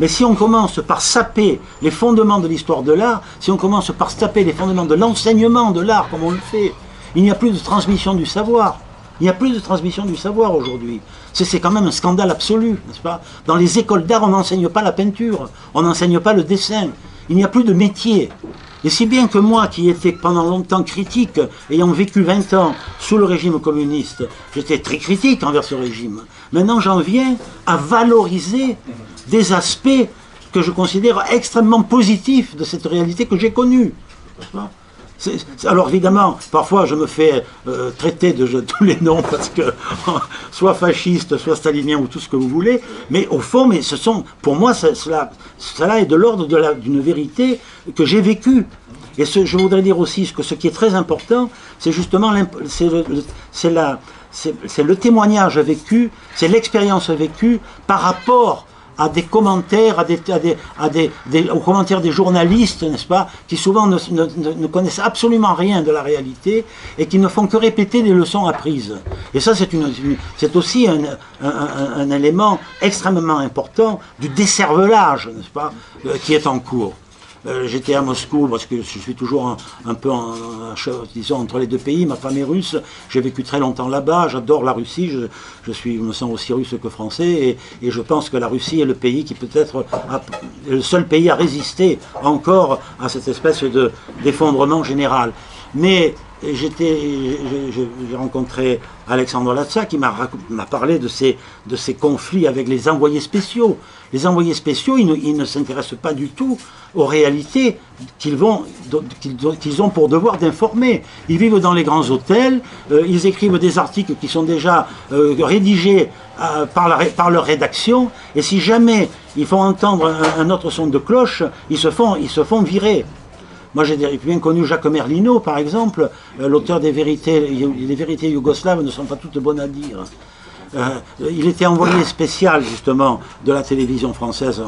Mais si on commence par saper les fondements de l'histoire de l'art, si on commence par saper les fondements de l'enseignement de l'art, comme on le fait, il n'y a plus de transmission du savoir. Il n'y a plus de transmission du savoir aujourd'hui. C'est quand même un scandale absolu, n'est-ce pas? Dans les écoles d'art, on n'enseigne pas la peinture, on n'enseigne pas le dessin. Il n'y a plus de métier. Et si bien que moi, qui étais pendant longtemps critique, ayant vécu 20 ans sous le régime communiste, j'étais très critique envers ce régime. Maintenant, j'en viens à valoriser des aspects que je considère extrêmement positifs de cette réalité que j'ai connue. Alors évidemment, parfois je me fais traiter de tous les noms parce que soit fasciste, soit stalinien ou tout ce que vous voulez, mais au fond, pour moi, cela est de l'ordre d'une vérité que j'ai vécue. Et je voudrais dire aussi que ce qui est très important, c'est justement c'est le témoignage vécu, c'est l'expérience vécue par rapport à des commentaires, aux commentaires des journalistes, n'est-ce pas, qui souvent ne connaissent absolument rien de la réalité et qui ne font que répéter des leçons apprises. Et ça, c'est aussi un élément extrêmement important du décervelage, n'est-ce pas, qui est en cours. J'étais à Moscou parce que je suis toujours un peu disons, entre les deux pays. Ma femme est russe, j'ai vécu très longtemps là-bas, j'adore la Russie, je me sens aussi russe que français et je pense que la Russie est le pays qui peut-être est le seul pays à résister encore à cette espèce d'effondrement général. Mais j'ai rencontré Alexandre Latza qui m'a parlé de ces conflits avec les envoyés spéciaux. Les envoyés spéciaux, ils ne s'intéressent pas du tout aux réalités qu'ils ont pour devoir d'informer. Ils vivent dans les grands hôtels, ils écrivent des articles qui sont déjà rédigés par leur rédaction, et si jamais ils font entendre un autre son de cloche, ils se font virer. Moi, j'ai bien connu Jacques Merlino, par exemple, l'auteur des vérités. Les vérités yougoslaves ne sont pas toutes bonnes à dire. Il était envoyé spécial, justement, de la télévision française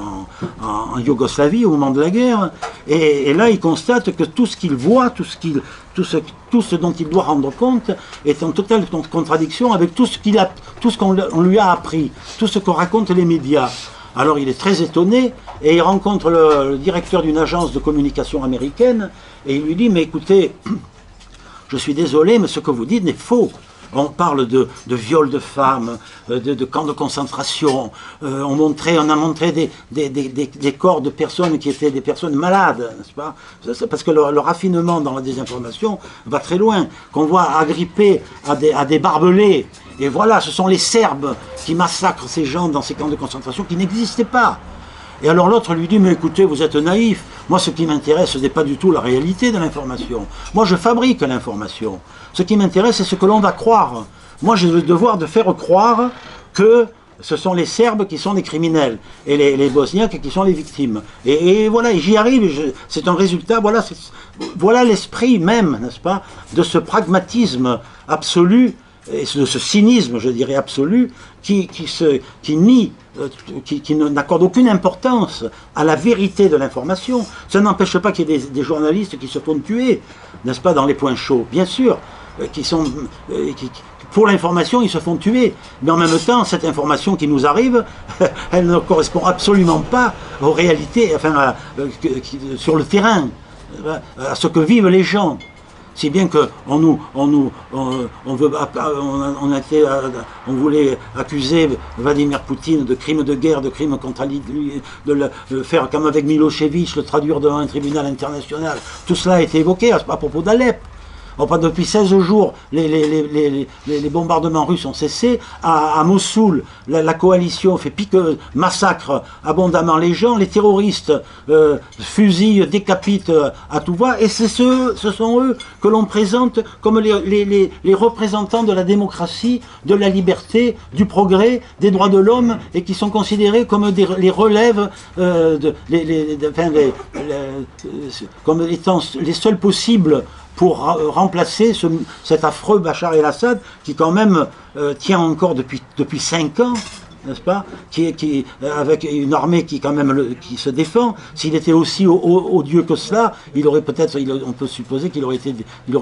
en Yougoslavie au moment de la guerre. Et là, il constate que tout ce qu'il voit, tout ce dont il doit rendre compte, est en totale contradiction avec tout ce qu'on lui a appris, tout ce que racontent les médias. Alors il est très étonné et il rencontre le directeur d'une agence de communication américaine et il lui dit « Mais écoutez, je suis désolé, mais ce que vous dites n'est faux. On parle de viols de femmes, de camps de concentration. On a montré des corps de personnes qui étaient des personnes malades, n'est-ce pas? Parce que le raffinement dans la désinformation va très loin. Qu'on voit agrippés à des barbelés. Et voilà, ce sont les Serbes qui massacrent ces gens dans ces camps de concentration qui n'existaient pas. Et alors l'autre lui dit, mais écoutez, vous êtes naïf. Moi, ce qui m'intéresse, ce n'est pas du tout la réalité de l'information. Moi, je fabrique l'information. Ce qui m'intéresse, c'est ce que l'on va croire. Moi, j'ai le devoir de faire croire que ce sont les Serbes qui sont les criminels et les Bosniaques qui sont les victimes. Et voilà, j'y arrive, c'est un résultat, voilà l'esprit même, n'est-ce pas, de ce pragmatisme absolu, et de ce cynisme, je dirais, absolu, qui n'accorde aucune importance à la vérité de l'information. Ça n'empêche pas qu'il y ait des journalistes qui se font tuer, n'est-ce pas, dans les points chauds, bien sûr, pour l'information, ils se font tuer. Mais en même temps, cette information qui nous arrive, elle ne correspond absolument pas aux réalités, enfin, sur le terrain, à ce que vivent les gens. Si bien qu'on voulait accuser Vladimir Poutine de crimes de guerre, de crimes contre de le faire comme avec Milosevic, le traduire devant un tribunal international. Tout cela a été évoqué à propos d'Alep. Enfin, depuis 16 jours, les bombardements russes ont cessé. À Mossoul, la coalition massacre abondamment les gens. Les terroristes fusillent, décapitent à tout va. Et ce sont eux que l'on présente comme les représentants de la démocratie, de la liberté, du progrès, des droits de l'homme, et qui sont considérés comme les relèves, comme étant les seuls possibles pour remplacer cet affreux Bachar el-Assad qui quand même tient encore depuis 5 ans, n'est-ce pas, avec une armée qui quand même qui se défend. S'il était aussi odieux que cela, on peut supposer qu'il aurait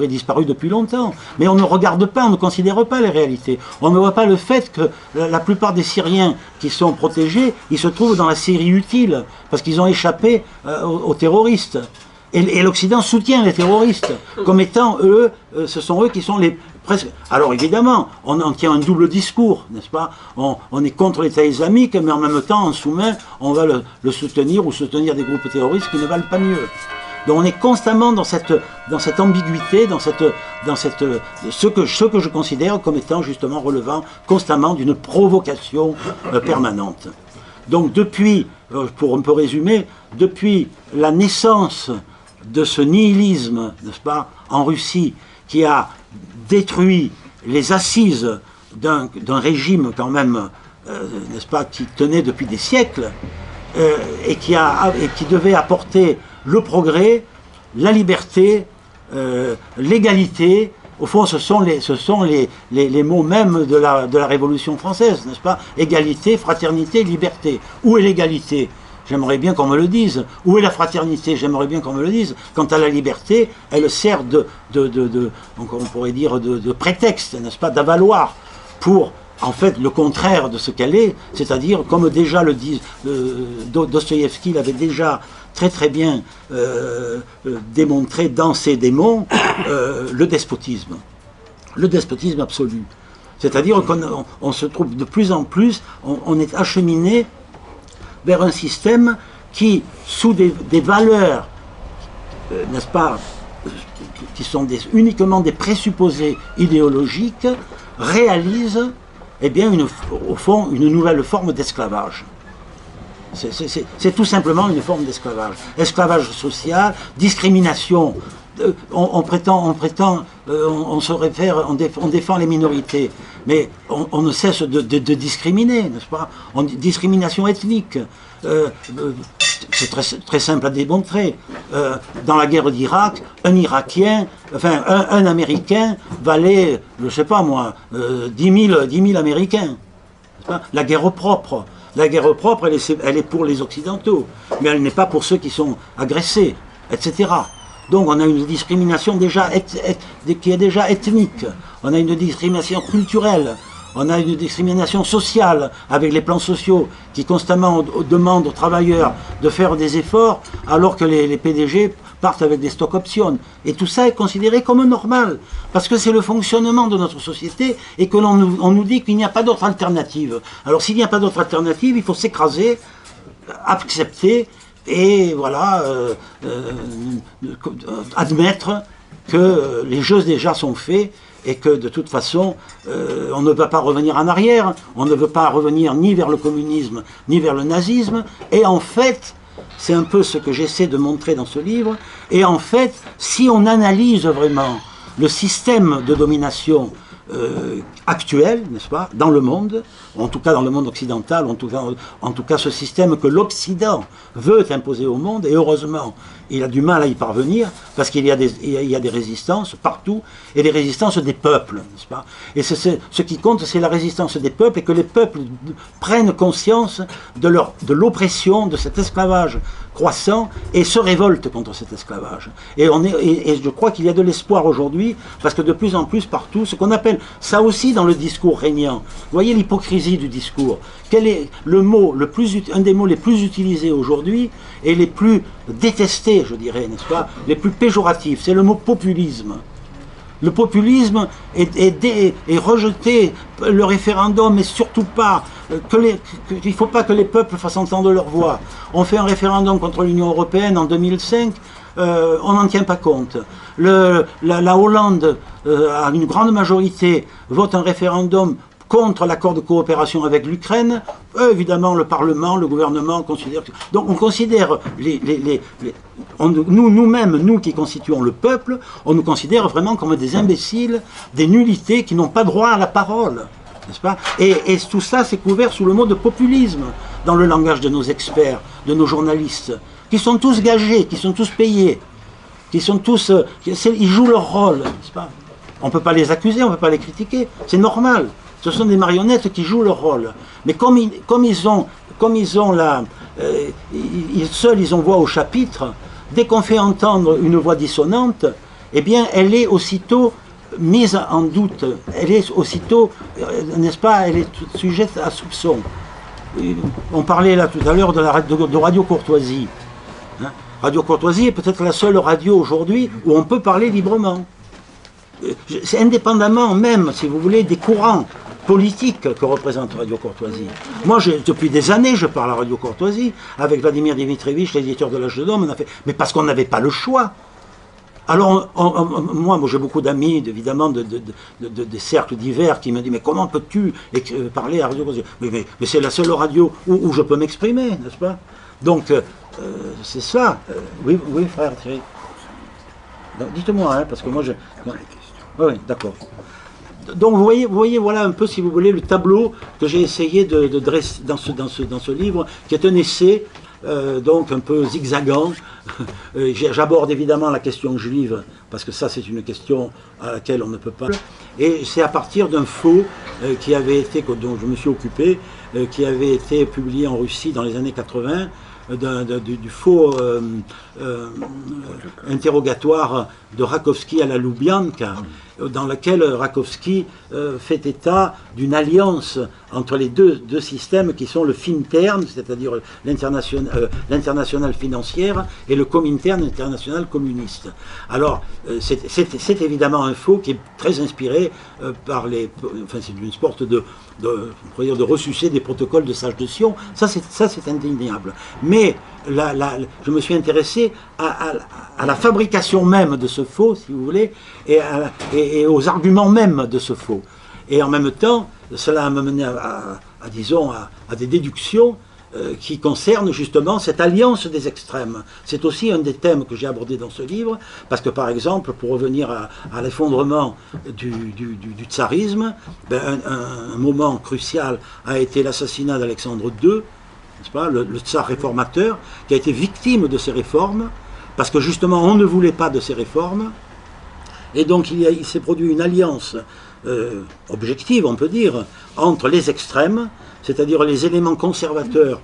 disparu depuis longtemps. Mais on ne regarde pas, on ne considère pas les réalités. On ne voit pas le fait que la plupart des Syriens qui sont protégés, ils se trouvent dans la Syrie utile, parce qu'ils ont échappé aux terroristes. Et l'Occident soutient les terroristes, comme étant ce sont eux qui sont les presque. Alors évidemment, on en tient un double discours, n'est-ce pas? On est contre l'État islamique, mais en même temps, en sous-main, on va le soutenir ou soutenir des groupes terroristes qui ne valent pas mieux. Donc on est constamment dans cette ambiguïté, dans ce que je considère comme étant justement relevant constamment d'une provocation permanente. Donc depuis, pour un peu résumer, depuis la naissance de ce nihilisme, n'est-ce pas, en Russie, qui a détruit les assises d'un régime quand même, n'est-ce pas, qui tenait depuis des siècles, et qui devait apporter le progrès, la liberté, l'égalité. Au fond, ce sont les mots mêmes de la Révolution française, n'est-ce pas? Égalité, fraternité, liberté. Où est l'égalité? J'aimerais bien qu'on me le dise. Où est la fraternité? J'aimerais bien qu'on me le dise. Quant à la liberté, elle sert on pourrait dire, de prétexte, n'est-ce pas, d'avaloir pour, en fait, le contraire de ce qu'elle est, c'est-à-dire, comme déjà le dit Dostoïevski l'avait déjà très très bien démontré dans ses démons, le despotisme absolu. C'est-à-dire qu'on se trouve de plus en plus, on est acheminé vers un système qui, sous des valeurs, n'est-ce pas, qui sont uniquement des présupposés idéologiques, réalise, eh bien, au fond, une nouvelle forme d'esclavage. C'est tout simplement une forme d'esclavage. Esclavage social, discrimination. On défend les minorités, mais on ne cesse de discriminer, n'est-ce pas? Discrimination ethnique. C'est très simple à démontrer. Dans la guerre d'Irak, un Irakien, enfin un Américain valait, je ne sais pas moi, 10 000 Américains. La guerre propre. La guerre propre, elle est pour les Occidentaux, mais elle n'est pas pour ceux qui sont agressés, etc. Donc on a une discrimination qui est déjà ethnique, on a une discrimination culturelle, on a une discrimination sociale avec les plans sociaux qui constamment demandent aux travailleurs de faire des efforts alors que les PDG partent avec des stock options. Et tout ça est considéré comme normal, parce que c'est le fonctionnement de notre société et que on nous dit qu'il n'y a pas d'autre alternative. Alors s'il n'y a pas d'autre alternative, il faut s'écraser, accepter et voilà, admettre que les jeux déjà sont faits et que de toute façon, on ne va pas revenir en arrière, on ne veut pas revenir ni vers le communisme, ni vers le nazisme, et en fait, c'est un peu ce que j'essaie de montrer dans ce livre, et en fait, si on analyse vraiment le système de domination actuel, n'est-ce pas, dans le monde, en tout cas dans le monde occidental, en tout cas ce système que l'Occident veut imposer au monde, et heureusement, il a du mal à y parvenir, parce qu'il y a des résistances partout, et des résistances des peuples, n'est-ce pas. Et ce qui compte, c'est la résistance des peuples, et que les peuples prennent conscience de l'oppression, de cet esclavage croissant, et se révoltent contre cet esclavage. Et je crois qu'il y a de l'espoir aujourd'hui, parce que de plus en plus partout, ce qu'on appelle, ça aussi dans le discours régnant, vous voyez l'hypocrisie du discours. Quel est le mot, un des mots les plus utilisés aujourd'hui, et les plus détestés, je dirais, n'est-ce pas, les plus péjoratifs, c'est le mot populisme. Le populisme est rejeté, le référendum, mais surtout pas, il ne faut pas que les peuples fassent entendre leur voix. On fait un référendum contre l'Union européenne en 2005, on n'en tient pas compte. La Hollande, à une grande majorité, vote un référendum contre l'accord de coopération avec l'Ukraine. Évidemment, le Parlement, le gouvernement considère... Donc on considère, nous-mêmes, nous qui constituons le peuple, on nous considère vraiment comme des imbéciles, des nullités qui n'ont pas droit à la parole. N'est-ce pas? Et tout ça, c'est couvert sous le mot de populisme, dans le langage de nos experts, de nos journalistes, qui sont tous gagés, qui sont tous payés, qui sont tous... ils jouent leur rôle, n'est-ce pas? On ne peut pas les accuser, on ne peut pas les critiquer, c'est normal. Ce sont des marionnettes qui jouent leur rôle. Mais comme ils ont seuls ils ont voix au chapitre, dès qu'on fait entendre une voix dissonante, eh bien, elle est aussitôt mise en doute. Elle est aussitôt, n'est-ce pas, elle est sujette à soupçon. On parlait là tout à l'heure de Radio Courtoisie. Hein? Radio Courtoisie est peut-être la seule radio aujourd'hui où on peut parler librement. C'est indépendamment même, si vous voulez, des courants politique que représente Radio Courtoisie. Moi, depuis des années, je parle à Radio Courtoisie, avec Vladimir Dimitrievitch, l'éditeur de l'Âge de l'Homme, mais parce qu'on n'avait pas le choix. Alors, moi j'ai beaucoup d'amis, évidemment, des cercles divers qui me disent, mais comment peux-tu parler à Radio Courtoisie? Mais c'est la seule radio où je peux m'exprimer, n'est-ce pas? Donc, c'est ça. Oui, frère Thierry. Dites-moi, hein, parce que moi, oui, d'accord. Donc vous voyez, voilà un peu, si vous voulez, le tableau que j'ai essayé de dresser dans ce livre, qui est un essai, donc un peu zigzagant. J'aborde évidemment la question juive, parce que ça c'est une question à laquelle on ne peut pas... Et c'est à partir d'un faux dont je me suis occupé, qui avait été publié en Russie dans les années 80, du faux interrogatoire de Rakovski à la Loubianka, dans lequel Rakovski fait état d'une alliance entre les deux systèmes qui sont le Fintern, c'est-à-dire l'internationale financière, et le Comintern, l'international communiste. Alors, c'est évidemment un faux qui est très inspiré par c'est une sorte de ressucé des protocoles de Sage de Sion. Ça c'est indéniable. Mais je me suis intéressé à la fabrication même de ce faux, si vous voulez, et aux arguments même de ce faux. Et en même temps, cela m'a mené à des déductions qui concernent justement cette alliance des extrêmes. C'est aussi un des thèmes que j'ai abordé dans ce livre, parce que par exemple, pour revenir à l'effondrement du tsarisme, un moment crucial a été l'assassinat d'Alexandre II, n'est-ce pas, le tsar réformateur, qui a été victime de ces réformes, parce que justement on ne voulait pas de ces réformes, et donc il s'est produit une alliance objective, on peut dire, entre les extrêmes, c'est-à-dire les éléments conservateurs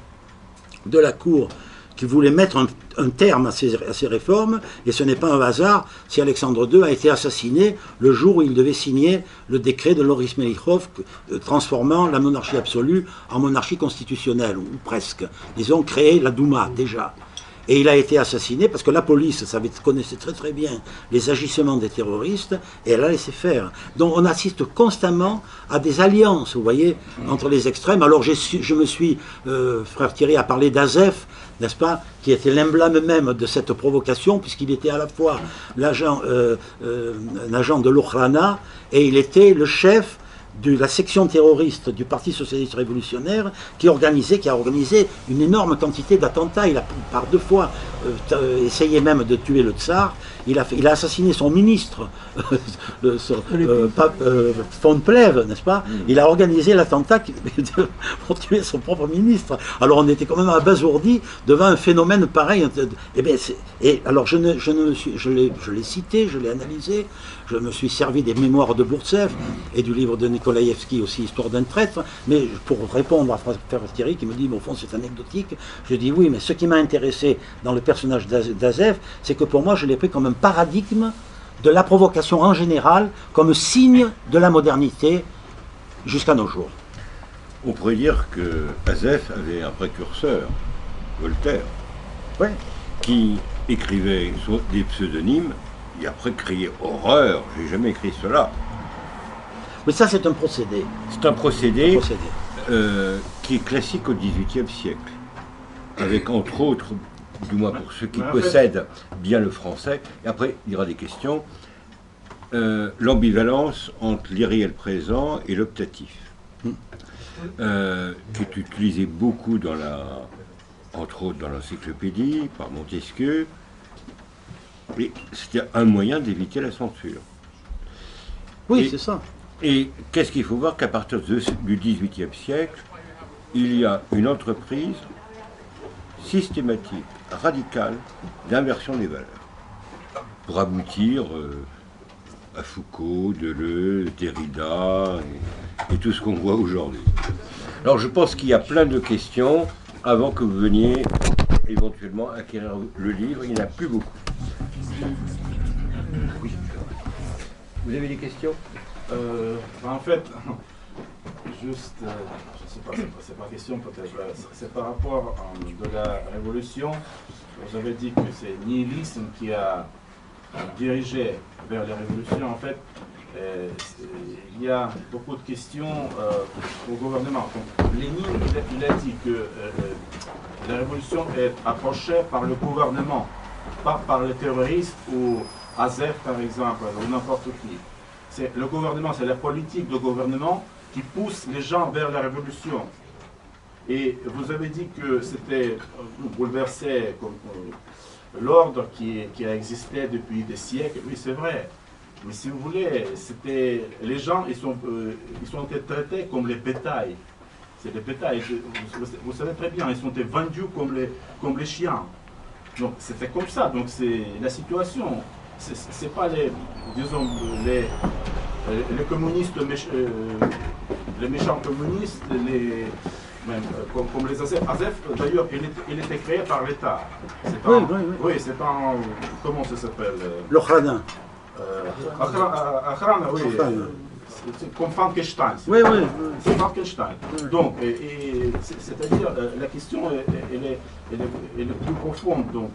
de la cour qui voulaient mettre un terme à ces réformes, et ce n'est pas un hasard si Alexandre II a été assassiné le jour où il devait signer le décret de Loris Melichov transformant la monarchie absolue en monarchie constitutionnelle, ou presque. Ils ont créé la Douma déjà. Et il a été assassiné parce que la police connaissait très très bien les agissements des terroristes et elle a laissé faire. Donc on assiste constamment à des alliances, vous voyez, entre les extrêmes. Alors je me suis, frère Thierry a parlé d'Azef, n'est-ce pas, qui était l'emblème même de cette provocation, puisqu'il était à la fois un agent de l'Okhrana et il était le chef de la section terroriste du Parti socialiste révolutionnaire qui a organisé une énorme quantité d'attentats. Il a par 2 fois essayé même de tuer le tsar. Il a assassiné son ministre, von Plehve, n'est-ce pas? Il a organisé l'attentat pour tuer son propre ministre. Alors on était quand même abasourdi devant un phénomène pareil. Et alors je l'ai cité, je l'ai analysé, je me suis servi des mémoires de Bourtsev et du livre de Nikolaïevski aussi, Histoire d'un traître, mais pour répondre à frère Thierry qui me dit, mais au fond c'est anecdotique, je dis oui, mais ce qui m'a intéressé dans le personnage d'Azef, c'est que pour moi je l'ai pris comme un paradigme de la provocation en général, comme signe de la modernité jusqu'à nos jours. On pourrait dire que Azef avait un précurseur, Voltaire, Ouais. qui écrivait sous des pseudonymes et après criait horreur, j'ai jamais écrit cela. Mais ça c'est un procédé. C'est un procédé, qui est classique au XVIIIe siècle, avec entre autres, du moins pour ceux qui possèdent bien le français, et après il y aura des questions, l'ambivalence entre l'irréel présent et l'optatif, qui est utilisé beaucoup entre autres dans l'encyclopédie, par Montesquieu, et c'était un moyen d'éviter la censure. Oui, c'est ça. Et qu'est-ce qu'il faut voir? Qu'à partir du XVIIIe siècle, il y a une entreprise systématique, radicale, d'inversion des valeurs, pour aboutir à Foucault, Deleuze, Derrida, et tout ce qu'on voit aujourd'hui. Alors je pense qu'il y a plein de questions avant que vous veniez éventuellement acquérir le livre. Il n'y en a plus beaucoup. Oui. Vous avez des questions? En fait, juste, je sais pas, c'est pas question peut-être, c'est par rapport de la révolution. Vous avez dit que c'est nihilisme qui a dirigé vers la révolution. En fait, il y a beaucoup de questions au gouvernement. Lénine, il a dit que la révolution est approchée par le gouvernement, pas par les terroristes ou Azef par exemple, ou n'importe qui. C'est le gouvernement, c'est la politique de gouvernement qui pousse les gens vers la révolution. Et vous avez dit que c'était bouleversé l'ordre qui a existé depuis des siècles. Oui, c'est vrai. Mais si vous voulez, les gens, ils sont traités comme les bétails. C'est des bétails. Vous savez très bien, ils sont vendus comme les chiens. Donc c'était comme ça. Donc c'est la situation. C'est pas les communistes, les méchants communistes, comme les Azef. Azef, d'ailleurs, il était créé par l'État. Oui, c'est pas comment ça s'appelle? L'Okhrana. Akhrana, oui. C'est comme Frankenstein. Oui. C'est Frankenstein. Donc, c'est-à-dire, la question, elle est plus profonde. Donc,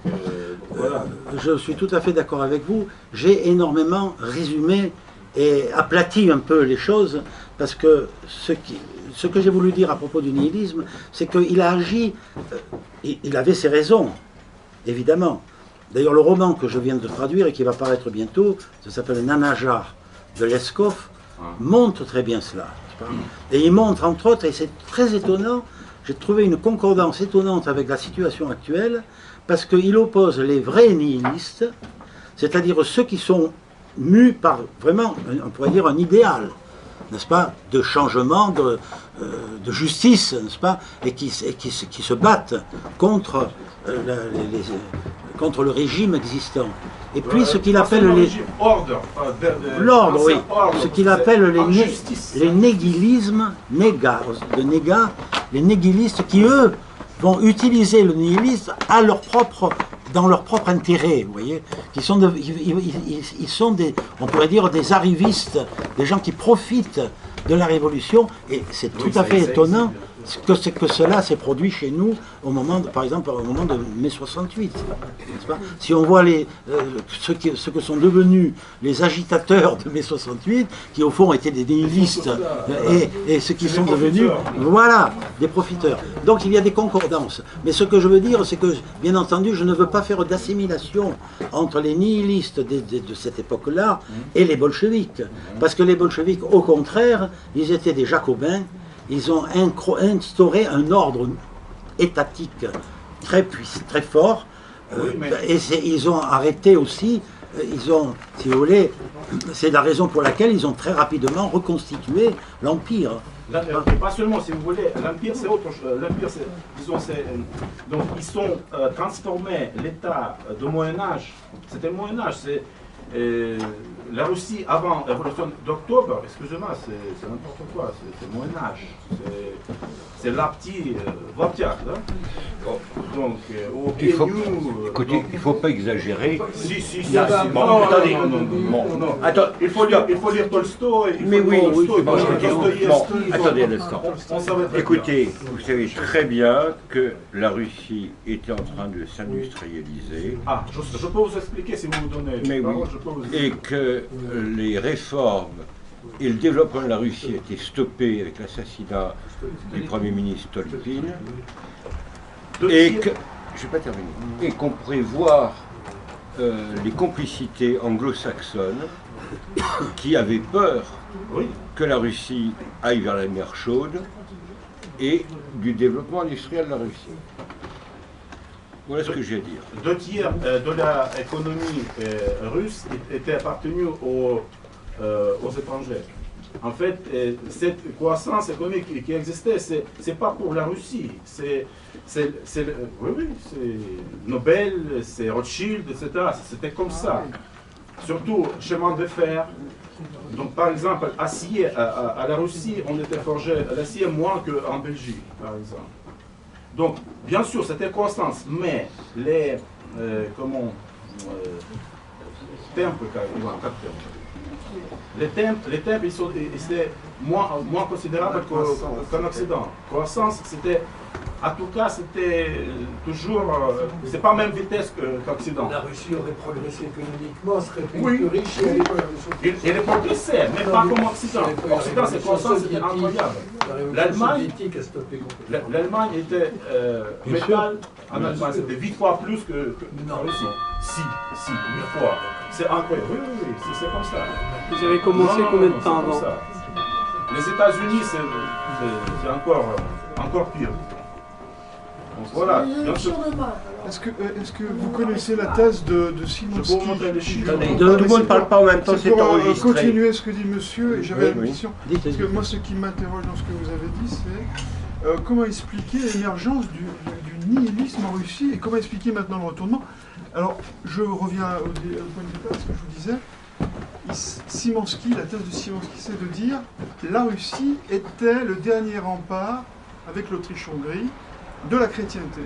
voilà. Je suis tout à fait d'accord avec vous. J'ai énormément résumé et aplati un peu les choses, parce que ce que j'ai voulu dire à propos du nihilisme, c'est qu'il a agi, il avait ses raisons, évidemment. D'ailleurs, le roman que je viens de traduire et qui va paraître bientôt, ça s'appelle Nanajar de Leskov, montre très bien cela. Et il montre, entre autres, et c'est très étonnant, j'ai trouvé une concordance étonnante avec la situation actuelle, parce qu'il oppose les vrais nihilistes, c'est-à-dire ceux qui sont mus par vraiment, on pourrait dire, un idéal, n'est-ce pas, de changement, de justice, n'est-ce pas, et qui se battent contre contre le régime existant. Et puis ce qu'il appelle l'ordre, oui, ce qu'il appelle les négilismes, les négilistes qui eux vont utiliser le nihilisme dans leur propre intérêt, vous voyez, ils sont des, on pourrait dire, des arrivistes, des gens qui profitent de la révolution, et c'est tout à fait étonnant que cela s'est produit chez nous au moment, par exemple, au moment de mai 68. N'est-ce pas? Si on voit ce que sont devenus les agitateurs de mai 68, qui au fond étaient des nihilistes, et ceux qui sont devenus, voilà, des profiteurs. Donc il y a des concordances. Mais ce que je veux dire, c'est que, bien entendu, je ne veux pas faire d'assimilation entre les nihilistes de cette époque-là et les bolcheviks. Parce que les bolcheviks, au contraire, ils étaient des jacobins. Ils ont instauré un ordre étatique très puissant, très fort, et ils ont arrêté aussi, ils ont, si vous voulez, c'est la raison pour laquelle ils ont très rapidement reconstitué l'Empire. Pas seulement, si vous voulez, l'Empire c'est autre chose. L'Empire, donc ils ont transformé l'État de Moyen-Âge. C'était le Moyen-Âge. La Russie avant la révolution d'octobre, excusez-moi, c'est n'importe quoi, c'est le Moyen-Âge. C'est la petite Vlaptiak, donc écoutez, il ne faut pas exagérer. Si. Bon, attendez. Attends, il faut lire Tolstoï. Mais oui, attendez un instant. Écoutez, vous savez très bien que la Russie était en train de s'industrialiser. Ah, je peux vous expliquer si vous me donnez mais la oui, parole, je peux vous et que les réformes et le développement de la Russie a été stoppé avec l'assassinat du Premier ministre Stolypine, et que, je vais pas terminer, et qu'on pourrait voir les complicités anglo-saxonnes qui avaient peur que la Russie aille vers la mer chaude et du développement industriel de la Russie. Voilà ce que j'ai à dire. 2 tiers de l'économie russe était appartenue aux étrangers. En fait, cette croissance économique qui existait, c'est pas pour la Russie. C'est Nobel, c'est Rothschild, etc. C'était comme ça. Surtout chemin de fer. Donc, par exemple, acier à la Russie, on était forgé l'acier moins qu'en Belgique, par exemple. Donc, bien sûr, c'était croissance, mais les temples, c'était moins considérable qu'en Occident. Croissance, c'était, en tout cas, c'était toujours, c'est pas même vitesse qu'Occident. La Russie aurait progressé économiquement, serait plus riche. Elle progressait, mais pas comme Occident. Occident, cette croissance était incroyable. L'Allemagne était métal, en Allemagne, c'était 8 fois plus que la Russie. Si, 8 fois. C'est incroyable. Oui, c'est comme ça. Vous avez commencé combien de temps avant? Les États-Unis, c'est encore pire. Donc, voilà. Est-ce que vous connaissez la thèse de Simonski? Tout le monde ne parle pas en même temps, c'est enregistré. Pour continuer ce que dit monsieur, et j'avais une question. Parce que moi, ce qui m'interroge dans ce que vous avez dit, c'est comment expliquer l'émergence du nihilisme en Russie et comment expliquer maintenant le retournement. Alors, je reviens au point de départ, ce que je vous disais. Simonski, la thèse de Simonski, c'est de dire la Russie était le dernier rempart avec l'Autriche-Hongrie de la chrétienté.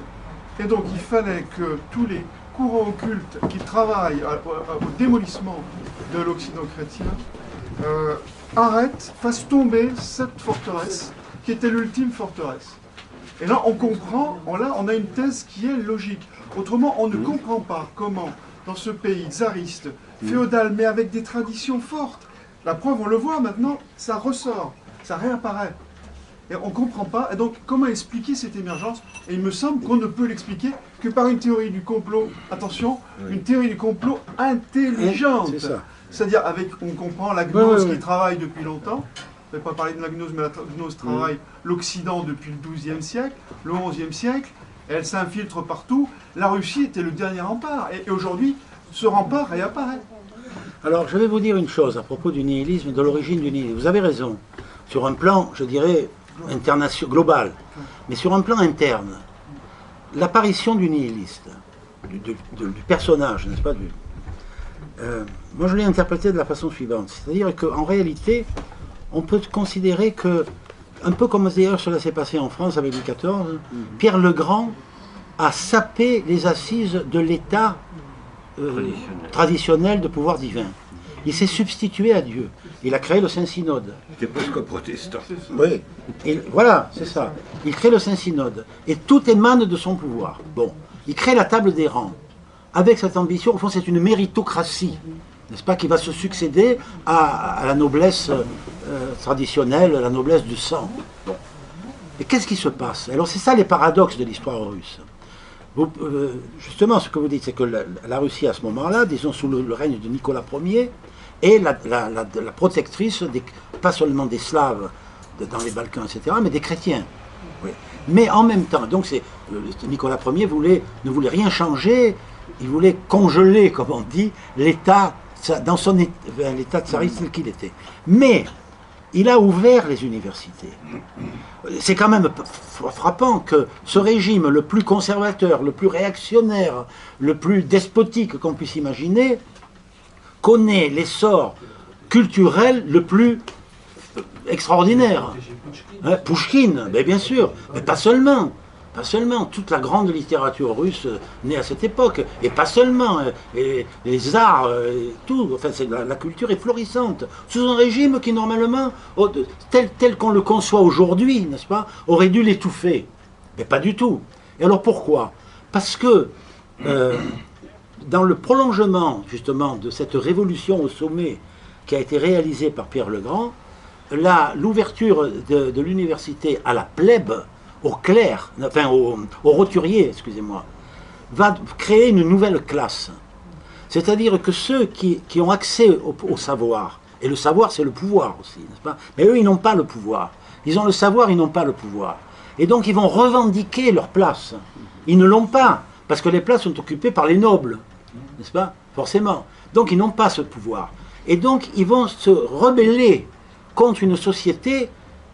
Et donc il fallait que tous les courants occultes qui travaillent au démolissement de l'Occident chrétien arrêtent, fassent tomber cette forteresse qui était l'ultime forteresse. Et là on comprend, on a une thèse qui est logique. Autrement on ne comprend pas comment dans ce pays tsariste, féodal, mais avec des traditions fortes, la preuve on le voit maintenant, ça ressort, ça réapparaît. Et on ne comprend pas. Et donc, comment expliquer cette émergence? Et il me semble qu'on ne peut l'expliquer que par une théorie du complot, attention, une théorie du complot intelligente. C'est-à-dire, on comprend la gnose qui travaille depuis longtemps. Je ne vais pas parler de la gnose, mais la gnose travaille l'Occident depuis le XIIe siècle, le XIe siècle. Et elle s'infiltre partout. La Russie était le dernier rempart. Et aujourd'hui, ce rempart réapparaît. Alors, je vais vous dire une chose à propos du nihilisme, de l'origine du nihilisme. Vous avez raison. Sur un plan, je dirais, global, mais sur un plan interne, l'apparition du nihiliste, du personnage, n'est-ce pas, moi je l'ai interprété de la façon suivante, c'est-à-dire qu'en réalité, on peut considérer que, un peu comme d'ailleurs cela s'est passé en France avec Louis XIV, Pierre le Grand a sapé les assises de l'État traditionnel de pouvoir divin. Il s'est substitué à Dieu. Il a créé le Saint-Synode. C'était presque protestant. Oui. Et voilà, c'est ça. Il crée le Saint-Synode. Et tout émane de son pouvoir. Bon. Il crée la table des rangs. Avec cette ambition, au fond, c'est une méritocratie, n'est-ce pas, qui va se succéder à la noblesse traditionnelle, à la noblesse du sang. Bon. Et qu'est-ce qui se passe? Alors, c'est ça les paradoxes de l'histoire russe. Justement, ce que vous dites, c'est que la Russie, à ce moment-là, disons sous le règne de Nicolas Ier, est la protectrice, pas seulement des Slaves dans les Balkans, etc., mais des chrétiens. Oui. Mais en même temps, donc Nicolas Ier ne voulait rien changer, il voulait congeler, comme on dit, l'État dans son l'État tsariste tel qu'il était. Mais il a ouvert les universités. C'est quand même frappant que ce régime le plus conservateur, le plus réactionnaire, le plus despotique qu'on puisse imaginer, connaît l'essor culturel le plus extraordinaire. Pouchkine, mais bien sûr, mais pas seulement. Pas seulement, toute la grande littérature russe née à cette époque, et pas seulement, et les arts, et tout, enfin la culture est florissante, sous un régime qui normalement, tel qu'on le conçoit aujourd'hui, n'est-ce pas, aurait dû l'étouffer. Mais pas du tout. Et alors pourquoi? Parce que dans le prolongement justement de cette révolution au sommet qui a été réalisée par Pierre le Grand, l'ouverture de l'université à la plèbe, au clerc, enfin au roturier, excusez-moi, va créer une nouvelle classe. C'est-à-dire que ceux qui ont accès au savoir, et le savoir c'est le pouvoir aussi, n'est-ce pas? Mais eux ils n'ont pas le pouvoir. Ils ont le savoir, ils n'ont pas le pouvoir. Et donc ils vont revendiquer leur place. Ils ne l'ont pas, parce que les places sont occupées par les nobles, n'est-ce pas? Forcément. Donc ils n'ont pas ce pouvoir. Et donc ils vont se rebeller contre une société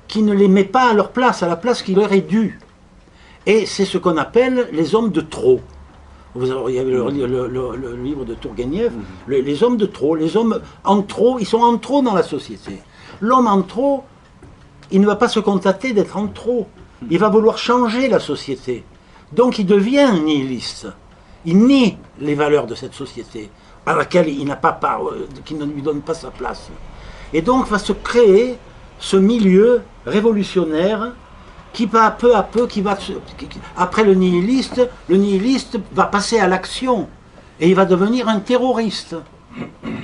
qui ne les met pas à leur place, à la place qui leur est due. Et c'est ce qu'on appelle les hommes de trop. Il y avait le livre de Tourguenieff, les hommes de trop, les hommes en trop, ils sont en trop dans la société. L'homme en trop, il ne va pas se contenter d'être en trop, il va vouloir changer la société. Donc il devient nihiliste. Il nie les valeurs de cette société, à laquelle il n'a pas part, qui ne lui donne pas sa place. Et donc va se créer ce milieu révolutionnaire qui va peu à peu, après le nihiliste va passer à l'action et il va devenir un terroriste.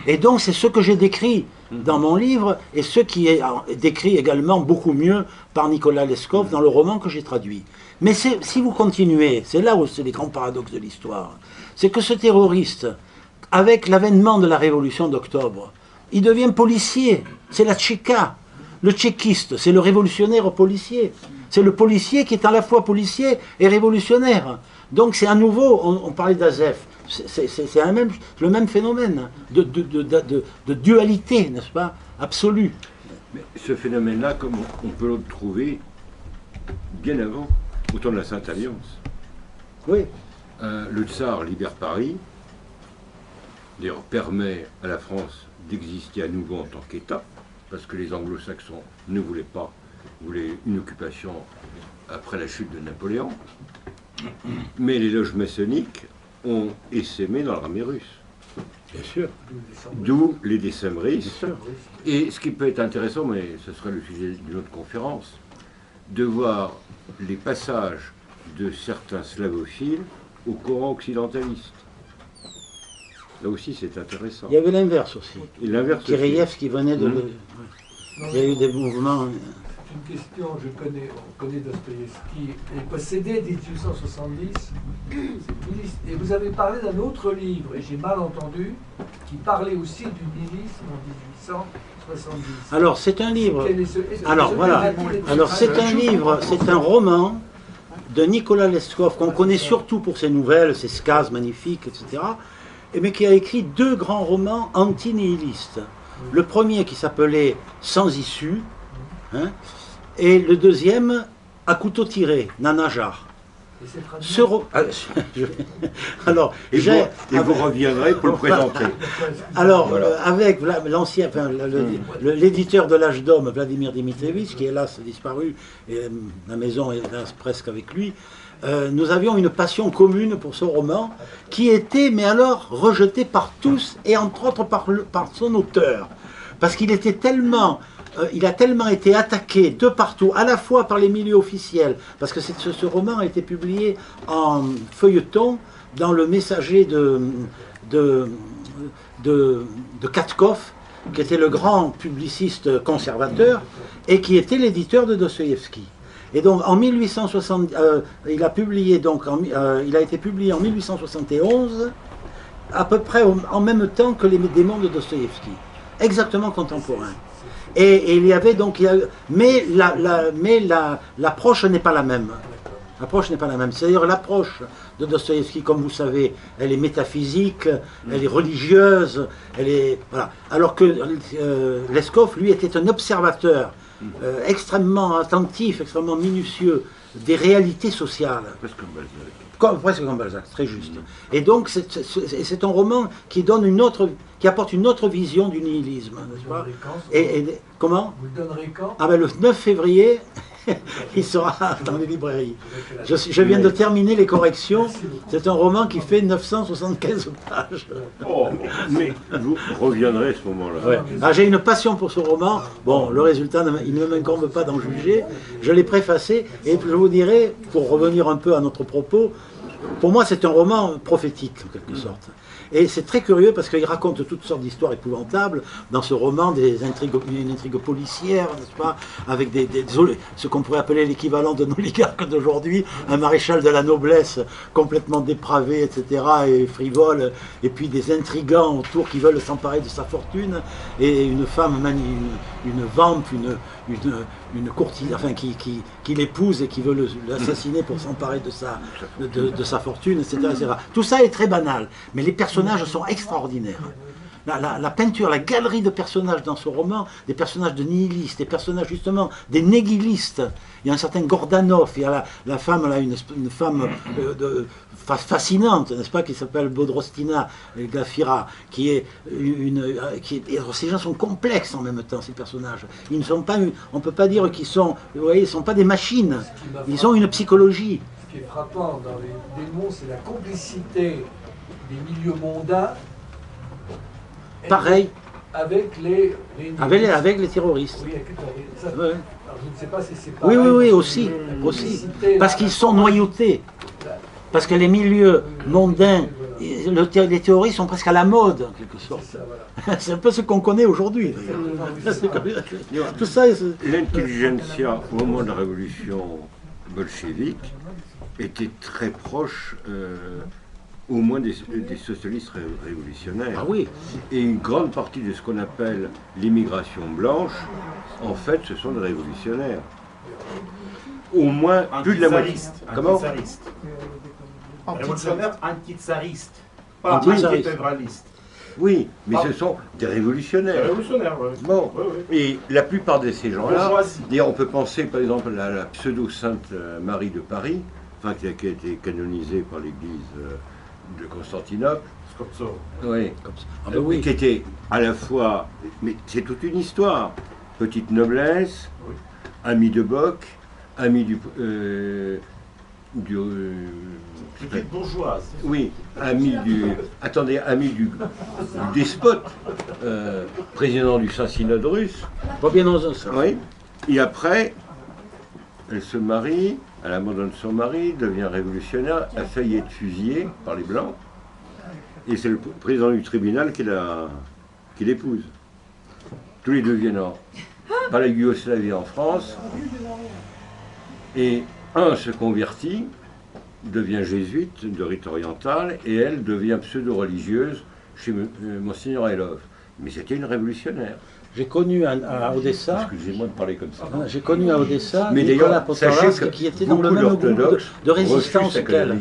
Et donc c'est ce que j'ai décrit dans mon livre et ce qui est décrit également beaucoup mieux par Nicolas Leskov dans le roman que j'ai traduit. Mais si vous continuez, c'est là où c'est les grands paradoxes de l'histoire, c'est que ce terroriste, avec l'avènement de la révolution d'octobre, il devient policier, c'est la tchéka. Le tchéquiste, c'est le révolutionnaire policier. C'est le policier qui est à la fois policier et révolutionnaire. Donc c'est à nouveau, on parlait d'Azef, c'est le même phénomène de dualité, n'est-ce pas, absolue. Mais ce phénomène-là, comme on peut le trouver bien avant, au temps de la Sainte Alliance. Oui. Le tsar libère Paris, d'ailleurs permet à la France d'exister à nouveau en tant qu'État, parce que les anglo-saxons ne voulaient pas, voulaient une occupation après la chute de Napoléon. Mais les loges maçonniques ont essaimé dans l'armée russe. Bien sûr. D'où les décembrices. Et ce qui peut être intéressant, mais ce serait le sujet d'une autre conférence, de voir les passages de certains slavophiles au Coran occidentaliste. Là aussi, c'est intéressant. Il y avait l'inverse aussi. Kireïev qui venait de... Il y a eu des mouvements... Une question, on connaît Dostoïevski, est possédé 1870, et vous avez parlé d'un autre livre, et j'ai mal entendu, qui parlait aussi du nihilisme en 1870. Alors, c'est un livre... Alors, voilà. Alors, c'est un livre, c'est un roman de Nicolas Leskov, qu'on connaît surtout pour ses nouvelles, ses scases magnifiques, etc., mais qui a écrit deux grands romans anti-nihilistes. Le premier qui s'appelait Sans issue, hein, et le deuxième À couteau tiré, Nanajar. Alors, vous reviendrez pour le présenter. Alors, voilà. Avec l'ancien, enfin, l'éditeur de l'Âge d'Homme, Vladimir Dimitrievitch, qui hélas a disparu, et la maison est hélas presque avec lui, nous avions une passion commune pour ce roman, qui était, mais alors, rejeté par tous, et entre autres par son auteur. Parce qu'il était tellement... il a tellement été attaqué de partout, à la fois par les milieux officiels, parce que ce roman a été publié en feuilleton dans le Messager de Katkov, qui était le grand publiciste conservateur et qui était l'éditeur de Dostoïevski. Et donc en 1860, il a été publié en 1871, à peu près en même temps que les démons de Dostoïevski, exactement contemporain. Et il y avait donc, mais l'approche n'est pas la même. L'approche n'est pas la même. C'est-à-dire l'approche de Dostoïevski, comme vous savez, elle est métaphysique, elle est religieuse, voilà. Alors que Leskov, lui, était un observateur extrêmement attentif, extrêmement minutieux des réalités sociales. Presque comme Balzac, très juste. Et donc c'est un roman qui apporte une autre vision du nihilisme, n'est-ce pas ? Comment ? Vous le donnerez quand ? Ah ben le 9 février, il sera dans les librairies. Je viens de terminer les corrections. C'est un roman qui fait 975 pages. Oh, mais vous reviendrez à ce moment-là. Ouais. Ah, j'ai une passion pour ce roman. Bon, le résultat, il ne m'incombe pas d'en juger. Je l'ai préfacé et je vous dirai, pour revenir un peu à notre propos, pour moi c'est un roman prophétique en quelque sorte. Et c'est très curieux parce qu'il raconte toutes sortes d'histoires épouvantables dans ce roman, une intrigue policière, n'est-ce pas, avec ce qu'on pourrait appeler l'équivalent d'un oligarque d'aujourd'hui, un maréchal de la noblesse complètement dépravé, etc., et frivole, et puis des intrigants autour qui veulent s'emparer de sa fortune, et une femme, une vampe, une courtise, enfin qui l'épouse et qui veut l'assassiner pour s'emparer de sa fortune, etc., etc. Tout ça est très banal, mais les personnages sont extraordinaires. La peinture, la galerie de personnages dans ce roman, des personnages de nihilistes, des personnages justement des négilistes. Il y a un certain Gordanov, il y a la femme, là, une femme fascinante, n'est-ce pas, qui s'appelle Bodrostina Glafira, ces gens sont complexes en même temps, ces personnages. Ils ne sont pas, on ne peut pas dire qu'ils sont, vous voyez, ils ne sont pas des machines, ils ont une psychologie. Ce qui est frappant dans les démons, c'est la complicité des milieux mondains. Pareil. Avec les terroristes. Oui, avec les terroristes. Ouais. Alors, je ne sais pas si c'est pareil. Oui, aussi. Parce qu'ils sont noyautés. Parce que les milieux mondains, les théories sont presque à la mode, en quelque sorte. C'est un peu ce qu'on connaît aujourd'hui. Tout ça. L'intelligentsia, au moment de la révolution bolchevique, était très proche, au moins des socialistes révolutionnaires. Ah oui. Et une grande partie de ce qu'on appelle l'immigration blanche, en fait, ce sont des révolutionnaires. Au moins plus de la moitié. Comment ? Révolutionnaire anti-tsariste, pas anti-intégraliste. Oui, mais ce sont des révolutionnaires. Des révolutionnaires, oui. Bon, oui. Et la plupart de ces gens-là, d'ailleurs on peut penser par exemple à la pseudo-sainte Marie de Paris, enfin, qui a été canonisée par l'église de Constantinople. Oui. Oui. Qui était à la fois, mais c'est toute une histoire, petite noblesse, oui. Amie de Bock, amie petite bourgeoise. Oui, ami du despote, président du Saint-Synode russe. Pas bien dans un sens. Oui. Et après, elle se marie, elle abandonne son mari, devient révolutionnaire, a failli être fusillée par les Blancs. Et c'est le président du tribunal qui l'épouse. Tous les deux viennent par la Yougoslavie en France. Et un se convertit, devient jésuite de rite oriental, et elle devient pseudo-religieuse chez Monseigneur Elov. Mais c'était une révolutionnaire. J'ai connu à Odessa. Excusez-moi de parler comme ça. J'ai connu à Odessa mais Nicolas Potorask qui était dans le même groupe de résistance qu'elle.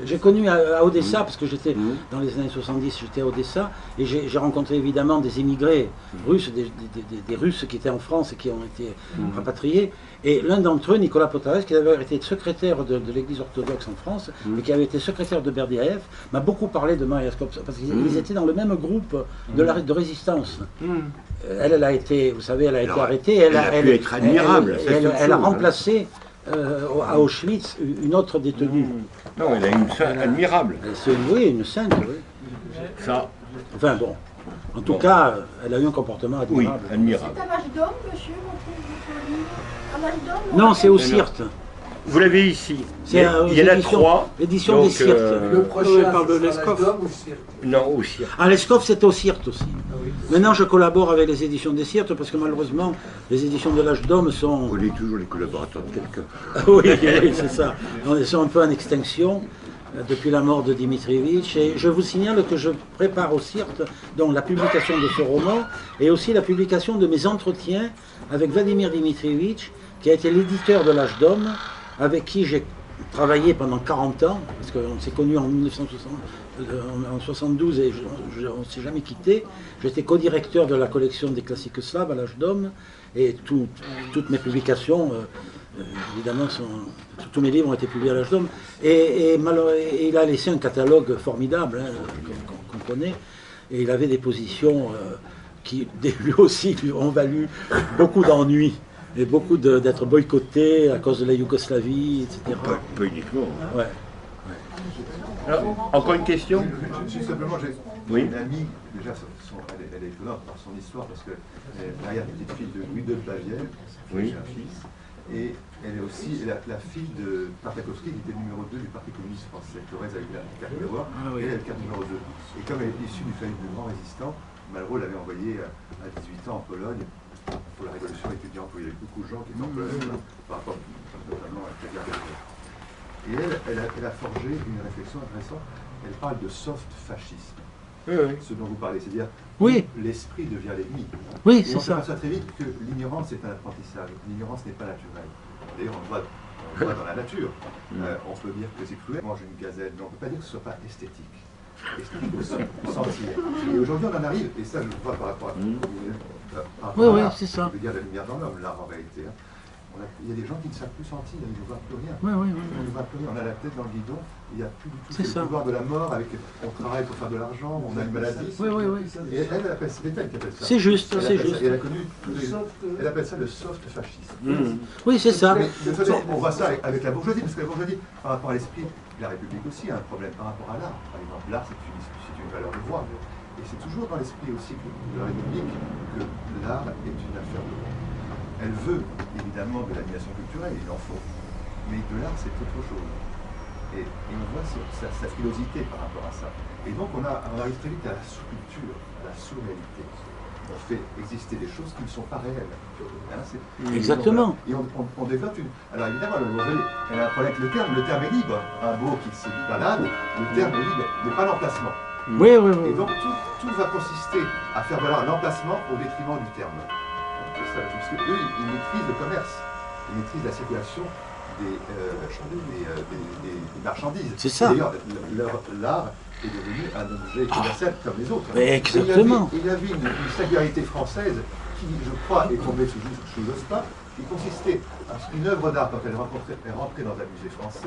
J'ai connu à Odessa, parce que j'étais dans les années 70, j'étais à Odessa, et j'ai rencontré évidemment des émigrés russes, des Russes qui étaient en France et qui ont été rapatriés. Et l'un d'entre eux, Nicolas Potaresk, qui avait été secrétaire de l'Église orthodoxe en France, et qui avait été secrétaire de Berdyaev, m'a beaucoup parlé de Maria Skopska, parce qu'ils étaient dans le même groupe de résistance. Elle a été, vous savez, elle a été arrêtée. Elle a pu être admirable. Elle a remplacé à Auschwitz une autre détenue. Non, elle a une scène admirable. Oui, une sainte, oui. Ça, Enfin bon, en tout cas, elle a eu un comportement oui, admirable. admirable. C'est à l'âge d'homme, monsieur, votre livre? À l'âge d'homme ou Non, à c'est au l'âge- Sirte. Vous l'avez ici. C'est Il y en a éditions- 3. Édition donc, des Sirtes. Le prochain, Oui, par ce de sera Lescoff. l'âge d'homme ou Sirte? Non, aussi. Ah, Lescoff, c'était au Sirte aussi. Ah oui. Maintenant, je collabore avec les éditions des Sirtes parce que malheureusement, les éditions de l'âge d'homme sont... On est toujours les collaborateurs de quelqu'un. Oui, c'est ça. Ils sont un peu en extinction depuis la mort de Dimitrievitch. Et je vous signale que je prépare au Sirte donc, la publication de ce roman et aussi la publication de mes entretiens avec Vladimir Dimitrievitch, qui a été l'éditeur de l'âge d'homme, avec qui j'ai travaillé pendant 40 ans, parce qu'on s'est connus en 1972 et on ne s'est jamais quitté. J'étais co-directeur de la collection des classiques slaves à l'âge d'homme et toutes mes publications, évidemment, tous mes livres ont été publiés à l'âge d'homme. Et il a laissé un catalogue formidable hein, qu'on connaît et il avait des positions qui lui aussi lui ont valu beaucoup d'ennuis. Et beaucoup d'être boycottés à cause de la Yougoslavie, etc. Pas uniquement. Ouais. Alors, encore une question? Simplement, j'ai Oui. une amie, déjà, elle est étonnante par son histoire, parce que elle est l'arrière-petite-fille de Louis II de Bavière, Oui. qui a un fils, et elle est aussi la fille de Tartakovsky, qui était le numéro 2 du Parti communiste français. Thorez a eu la carte numéro 1, oui. et elle a le carte numéro 2. Et comme elle est issue d'une famille de grands résistants, Malraux l'avait envoyée à 18 ans en Pologne, pour la révolution étudiante, où il y avait beaucoup de gens qui étaient en Pologne, par rapport notamment à la guerre d'Algérie. Et elle a forgé une réflexion intéressante. Elle parle de soft fascisme, Oui. ce dont vous parlez, c'est-à-dire Oui. l'esprit devient l'ennemi. Oui, Et c'est on ça. s'aperçoit très vite que l'ignorance est un apprentissage. L'ignorance n'est pas naturelle. D'ailleurs, on le voit dans la nature. On peut dire que c'est cruel, mange une gazelle, mais on ne peut pas dire que ce ne soit pas esthétique. Esthétique au sentir. Et aujourd'hui, on en arrive, et ça, je le vois par rapport à Oui, c'est ça. Je veux dire la lumière dans l'homme, l'art en réalité. Hein. Il y a des gens qui ne savent plus sentir, ils ne voient plus rien. Oui. On ne voit plus rien, on a la tête dans le guidon, il n'y a plus du tout C'est ça. le pouvoir de la mort, on travaille pour faire de l'argent, on a une maladie. Oui. Et elle appelle ça, c'est elle qui appelle ça. C'est juste, Elle c'est appelle ça- juste. Elle a connu, elle appelle ça le soft fascisme. Oui, c'est ça. Mais de toute façon, on voit ça avec la bourgeoisie, parce que la bourgeoisie, par rapport à l'esprit, la République aussi a un problème par rapport à l'art. Par exemple, l'art, c'est une valeur de droit. Et c'est toujours dans l'esprit aussi de la République que l'art est une affaire de droit. Elle veut évidemment de l'animation culturelle, il en faut. Mais de l'art, c'est autre chose. Et on voit sa frilosité par rapport à ça. Et donc on arrive très vite à la sous-culture, à la sous-réalité. On fait exister des choses qui ne sont pas réelles. Hein, Exactement. Et on développe une... Alors évidemment, elle a un problème avec le terme. Le terme est libre. Un mot qui se balade, le terme est libre, mais pas l'emplacement. Oui. Et donc tout va consister à faire valoir l'emplacement au détriment du terme. Parce que eux, ils maîtrisent le commerce, ils maîtrisent la circulation des marchandises. C'est ça. D'ailleurs, l'art est devenu un objet commercial comme les autres. Mais exactement. Il y avait une singularité française qui, je crois, est tombée sous Jospin, qui consistait à ce qu'une œuvre d'art, quand elle rentrait dans un musée français,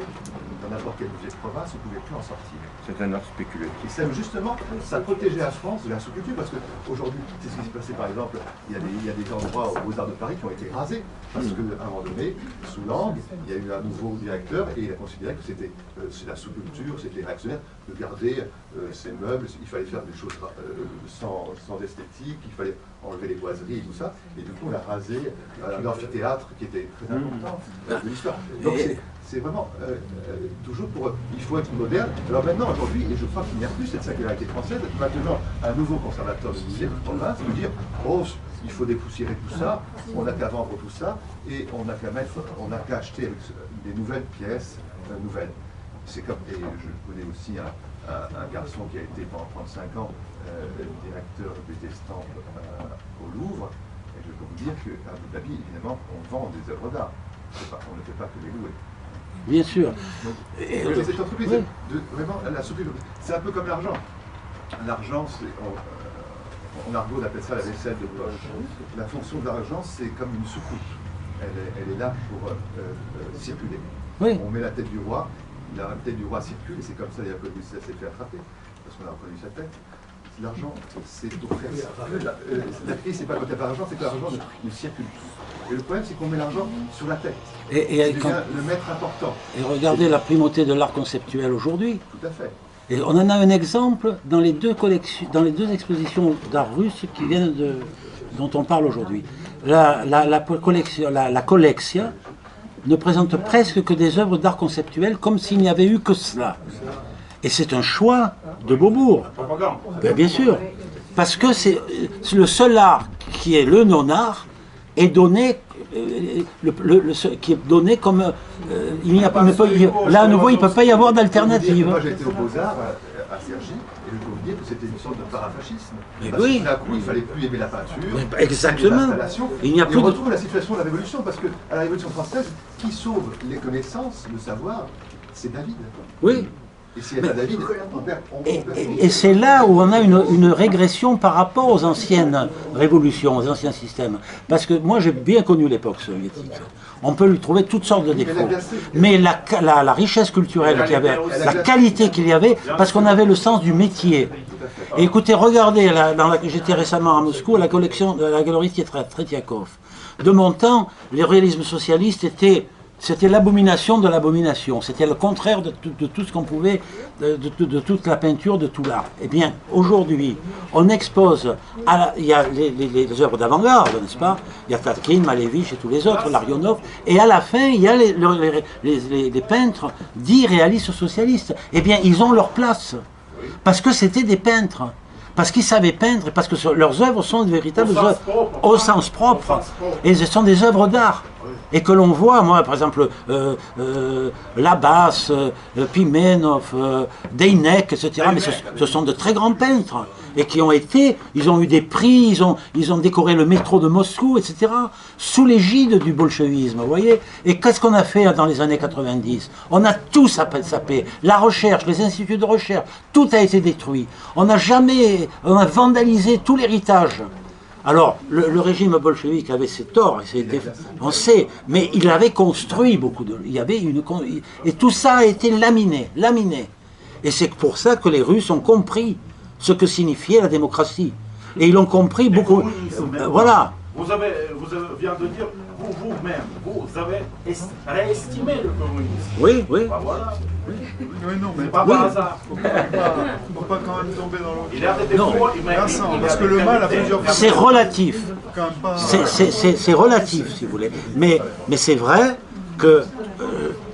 dans n'importe quel musée de province, on ne pouvait plus en sortir. C'est un art spéculatif. Et ça, justement, ça protégeait la France de la sous-culture, parce qu'aujourd'hui, c'est ce qui se passait, par exemple, il y a des endroits aux Beaux-Arts de Paris qui ont été rasés, parce qu'à un moment donné, sous Lang, il y a eu un nouveau directeur, et il a considéré que c'est la sous-culture, c'était réactionnaire, de garder ces meubles, il fallait faire des choses sans esthétique, il fallait enlever les boiseries et tout ça, et du coup on a rasé l'amphithéâtre qui était très important de l'histoire. Donc c'est vraiment toujours pour... Il faut être moderne. Alors maintenant, aujourd'hui, et je crois qu'il n'y a plus cette singularité française, maintenant un nouveau conservateur de musée de province peut dire « Oh, il faut dépoussiérer tout ça, on n'a qu'à vendre tout ça, et on n'a qu'à acheter avec des nouvelles pièces nouvelles. » C'est comme... Et je connais aussi un garçon qui a été pendant 35 ans directeur des estampes au Louvre, et je peux vous dire qu'à Abu Dhabi, évidemment, on vend des œuvres d'art. On ne fait pas que les louer. Bien sûr. Donc cette entreprise, vraiment, la sous-culture, c'est un peu comme l'argent. L'argent, en argot, on appelle ça la vaisselle de poche. La fonction de l'argent, c'est comme une soucoupe. Elle est là pour circuler. Oui. On met la tête du roi, la tête du roi circule, et c'est comme ça d'ailleurs que Louis XVI s'est fait attraper, parce qu'on a reconnu sa tête. l'argent, c'est au presse. La crise, c'est pas quand il n'y a pas d'argent, c'est que l'argent ne circule plus. Et le problème, c'est qu'on met l'argent sur la tête. Et c'est le maître important. Et regardez la primauté de l'art conceptuel aujourd'hui. Tout à fait. Et on en a un exemple dans les deux collections, dans les deux expositions d'art russe qui viennent dont on parle aujourd'hui. La Collection ne présente presque que des œuvres d'art conceptuel comme s'il n'y avait eu que cela. Et c'est un choix de Beaubourg. Bien sûr. Parce que c'est le seul art qui est le non-art est donné, qui est donné comme... il n'y a pas, là, à nouveau, il ne peut pas y avoir d'alternative. Moi, j'ai été au Beaux-Arts à Cergy, et je peux vous dire que c'était une sorte de parafascisme. Parce oui. que d'un coup, il ne fallait plus aimer la peinture, exactement. Il n'y a plus on retrouve la situation de la Révolution, parce qu'à la Révolution française, qui sauve les connaissances, le savoir, c'est David. Oui. Et s'il n'y a pas David, on perd. Et c'est là où on a une régression par rapport aux anciennes révolutions, aux anciens systèmes. Parce que moi, j'ai bien connu l'époque soviétique. On peut lui trouver toutes sortes de défauts. Mais la richesse culturelle qu'il y avait, la qualité qu'il y avait, parce qu'on avait le sens du métier. Et écoutez, regardez, j'étais récemment à Moscou, à la collection de la galerie Tretiakov. De mon temps, le réalisme socialiste c'était l'abomination de l'abomination. C'était le contraire de tout ce qu'on pouvait, de toute la peinture, de tout l'art. Eh bien, aujourd'hui, on expose, il y a les œuvres d'avant-garde, n'est-ce pas? Il y a Tatkin, Malevich et tous les autres, Larionov. Et à la fin, il y a les peintres dits réalistes socialistes. Eh bien, ils ont leur place. Parce que c'était des peintres. Parce qu'ils savaient peindre, parce que leurs œuvres sont de véritables œuvres au sens propre. Et ce sont des œuvres d'art. Et que l'on voit, moi, par exemple, Labasse, Pimenov, Deynek, etc. Mais ce sont de très grands peintres. Et qui ont ils ont eu des prix, ils ont décoré le métro de Moscou, etc. Sous l'égide du bolchevisme, vous voyez. Et qu'est-ce qu'on a fait dans les années 90? On a tout sapé. La recherche, les instituts de recherche, tout a été détruit. On a vandalisé tout l'héritage. Alors, le régime bolchevique avait ses torts, on sait, mais il avait construit beaucoup de... et tout ça a été laminé. Et c'est pour ça que les Russes ont compris ce que signifiait la démocratie. Et ils l'ont compris beaucoup... voilà. Vous vient de dire, vous-même, vous avez réestimé le communisme. Oui, oui. Ben voilà. Oui, non, mais pas par hasard. Il ne faut pas quand même tomber dans l'autre. Il a des défauts, parce que le mal a plusieurs façons. C'est relatif. Pas... C'est relatif, si vous voulez. Mais c'est vrai que,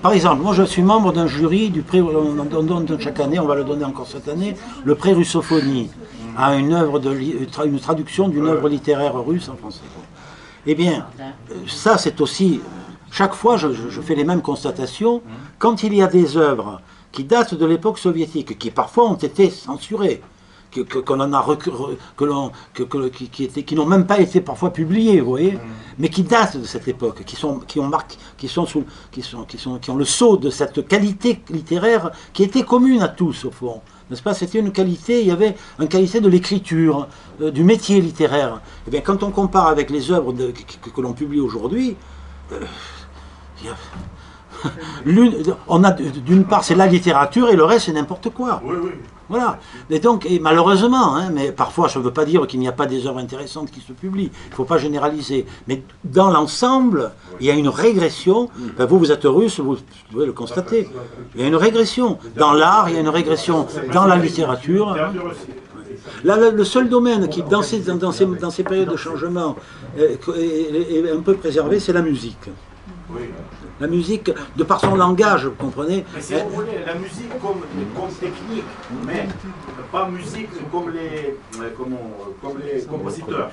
par exemple, moi je suis membre d'un jury du prix, on donne chaque année, on va le donner encore cette année, le prix Russophonie, à une traduction d'une œuvre littéraire russe en français. Eh bien, ça c'est aussi... Chaque fois, je fais les mêmes constatations. Quand il y a des œuvres qui datent de l'époque soviétique, qui parfois ont été censurées, qui n'ont même pas été parfois publiées, vous voyez, mais qui datent de cette époque, qui ont le sceau de cette qualité littéraire qui était commune à tous au fond. N'est-ce pas? C'était une qualité, il y avait une qualité de l'écriture, du métier littéraire. Et bien, quand on compare avec les œuvres que l'on publie aujourd'hui, on a d'une part c'est la littérature et le reste c'est n'importe quoi. Oui, oui. Voilà. Et donc, malheureusement, mais parfois je ne veux pas dire qu'il n'y a pas des œuvres intéressantes qui se publient, il ne faut pas généraliser. Mais dans l'ensemble, il y a une régression. Enfin, vous êtes russe, vous pouvez le constater. Il y a une régression. Dans l'art, il y a une régression. Dans la littérature. Là, le seul domaine qui, dans ces périodes de changement, est un peu préservé, c'est la musique. Oui. La musique, de par son langage, vous comprenez? Mais si vous voulez, la musique comme technique, mais pas musique comme les compositeurs.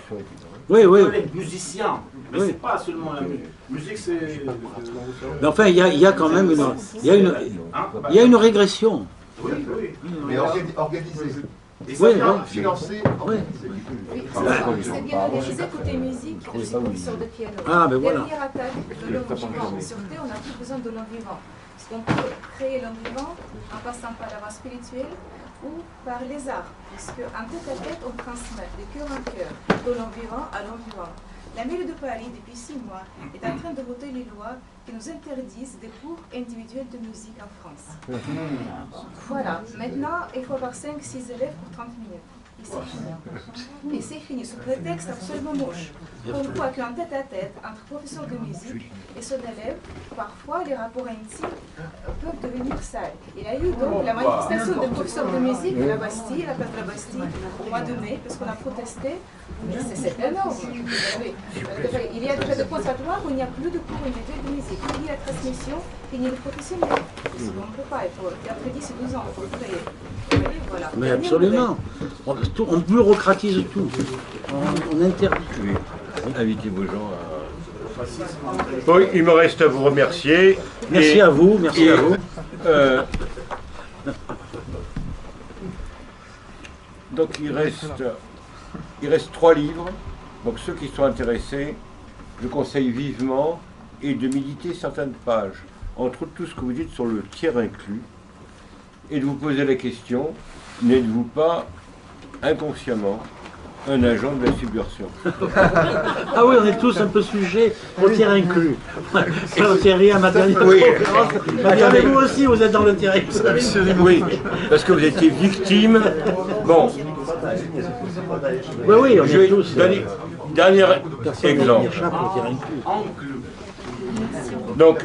Oui, oui. Comme les musiciens. Mais oui. c'est pas seulement la musique. Musique, c'est... Mais enfin, il y a quand même une régression. Oui, oui. Mais organisée. Et oui, financé. Oui. C'est bien organisé côté musique, je suis professeur de piano. Ah, ben voilà. Dernière attaque de l'homme vivant. En sûreté, on n'a plus besoin de l'homme vivant. Parce qu'on peut créer l'homme vivant en passant par la voie spirituelle ou par les arts. Puisque en tête à tête, on transmet de cœur en cœur, de l'homme vivant à l'homme vivant. La mairie de Paris, depuis 6 mois, est en train de voter les lois qui nous interdisent des cours individuels de musique en France. Voilà. Maintenant, il faut avoir 5-6 élèves pour 30 minutes. et c'est fini. Et c'est fini, sous prétexte absolument moche. On voit qu'en tête-à-tête, entre professeur de musique et son élève, parfois les rapports intimes peuvent devenir sales. Il y a eu donc la manifestation des professeurs de musique à la Bastille, à la place de la Bastille, au mois de mai, parce qu'on a protesté. Mais c'est énorme. Il y a déjà des conservatoires où il n'y a plus de cours individuels de musique, ni la transmission, ni le professionnel. Parce qu'on ne peut pas être après 10 et 12 ans pour créer. Vous voyez, voilà. Mais absolument. On bureaucratise tout. On interdit. Oui. Invitez vos gens à... Oui, il me reste à vous remercier. Merci à vous, merci à vous. Donc il reste 3 livres. Donc ceux qui sont intéressés, je conseille vivement et de méditer certaines pages. Entre autres, tout ce que vous dites sur le tiers inclus, et de vous poser la question, n'êtes-vous pas inconsciemment un agent de la subversion? Ah oui, on est tous un peu sujets au tiers inclus. Thierry, à ma dernière conférence, mais vous aussi, vous êtes dans le tiers inclus. Oui, parce que vous étiez victime. Bon. Oui, oui, on est tous. Dernier exemple. Donc,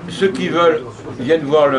ceux qui veulent viennent voir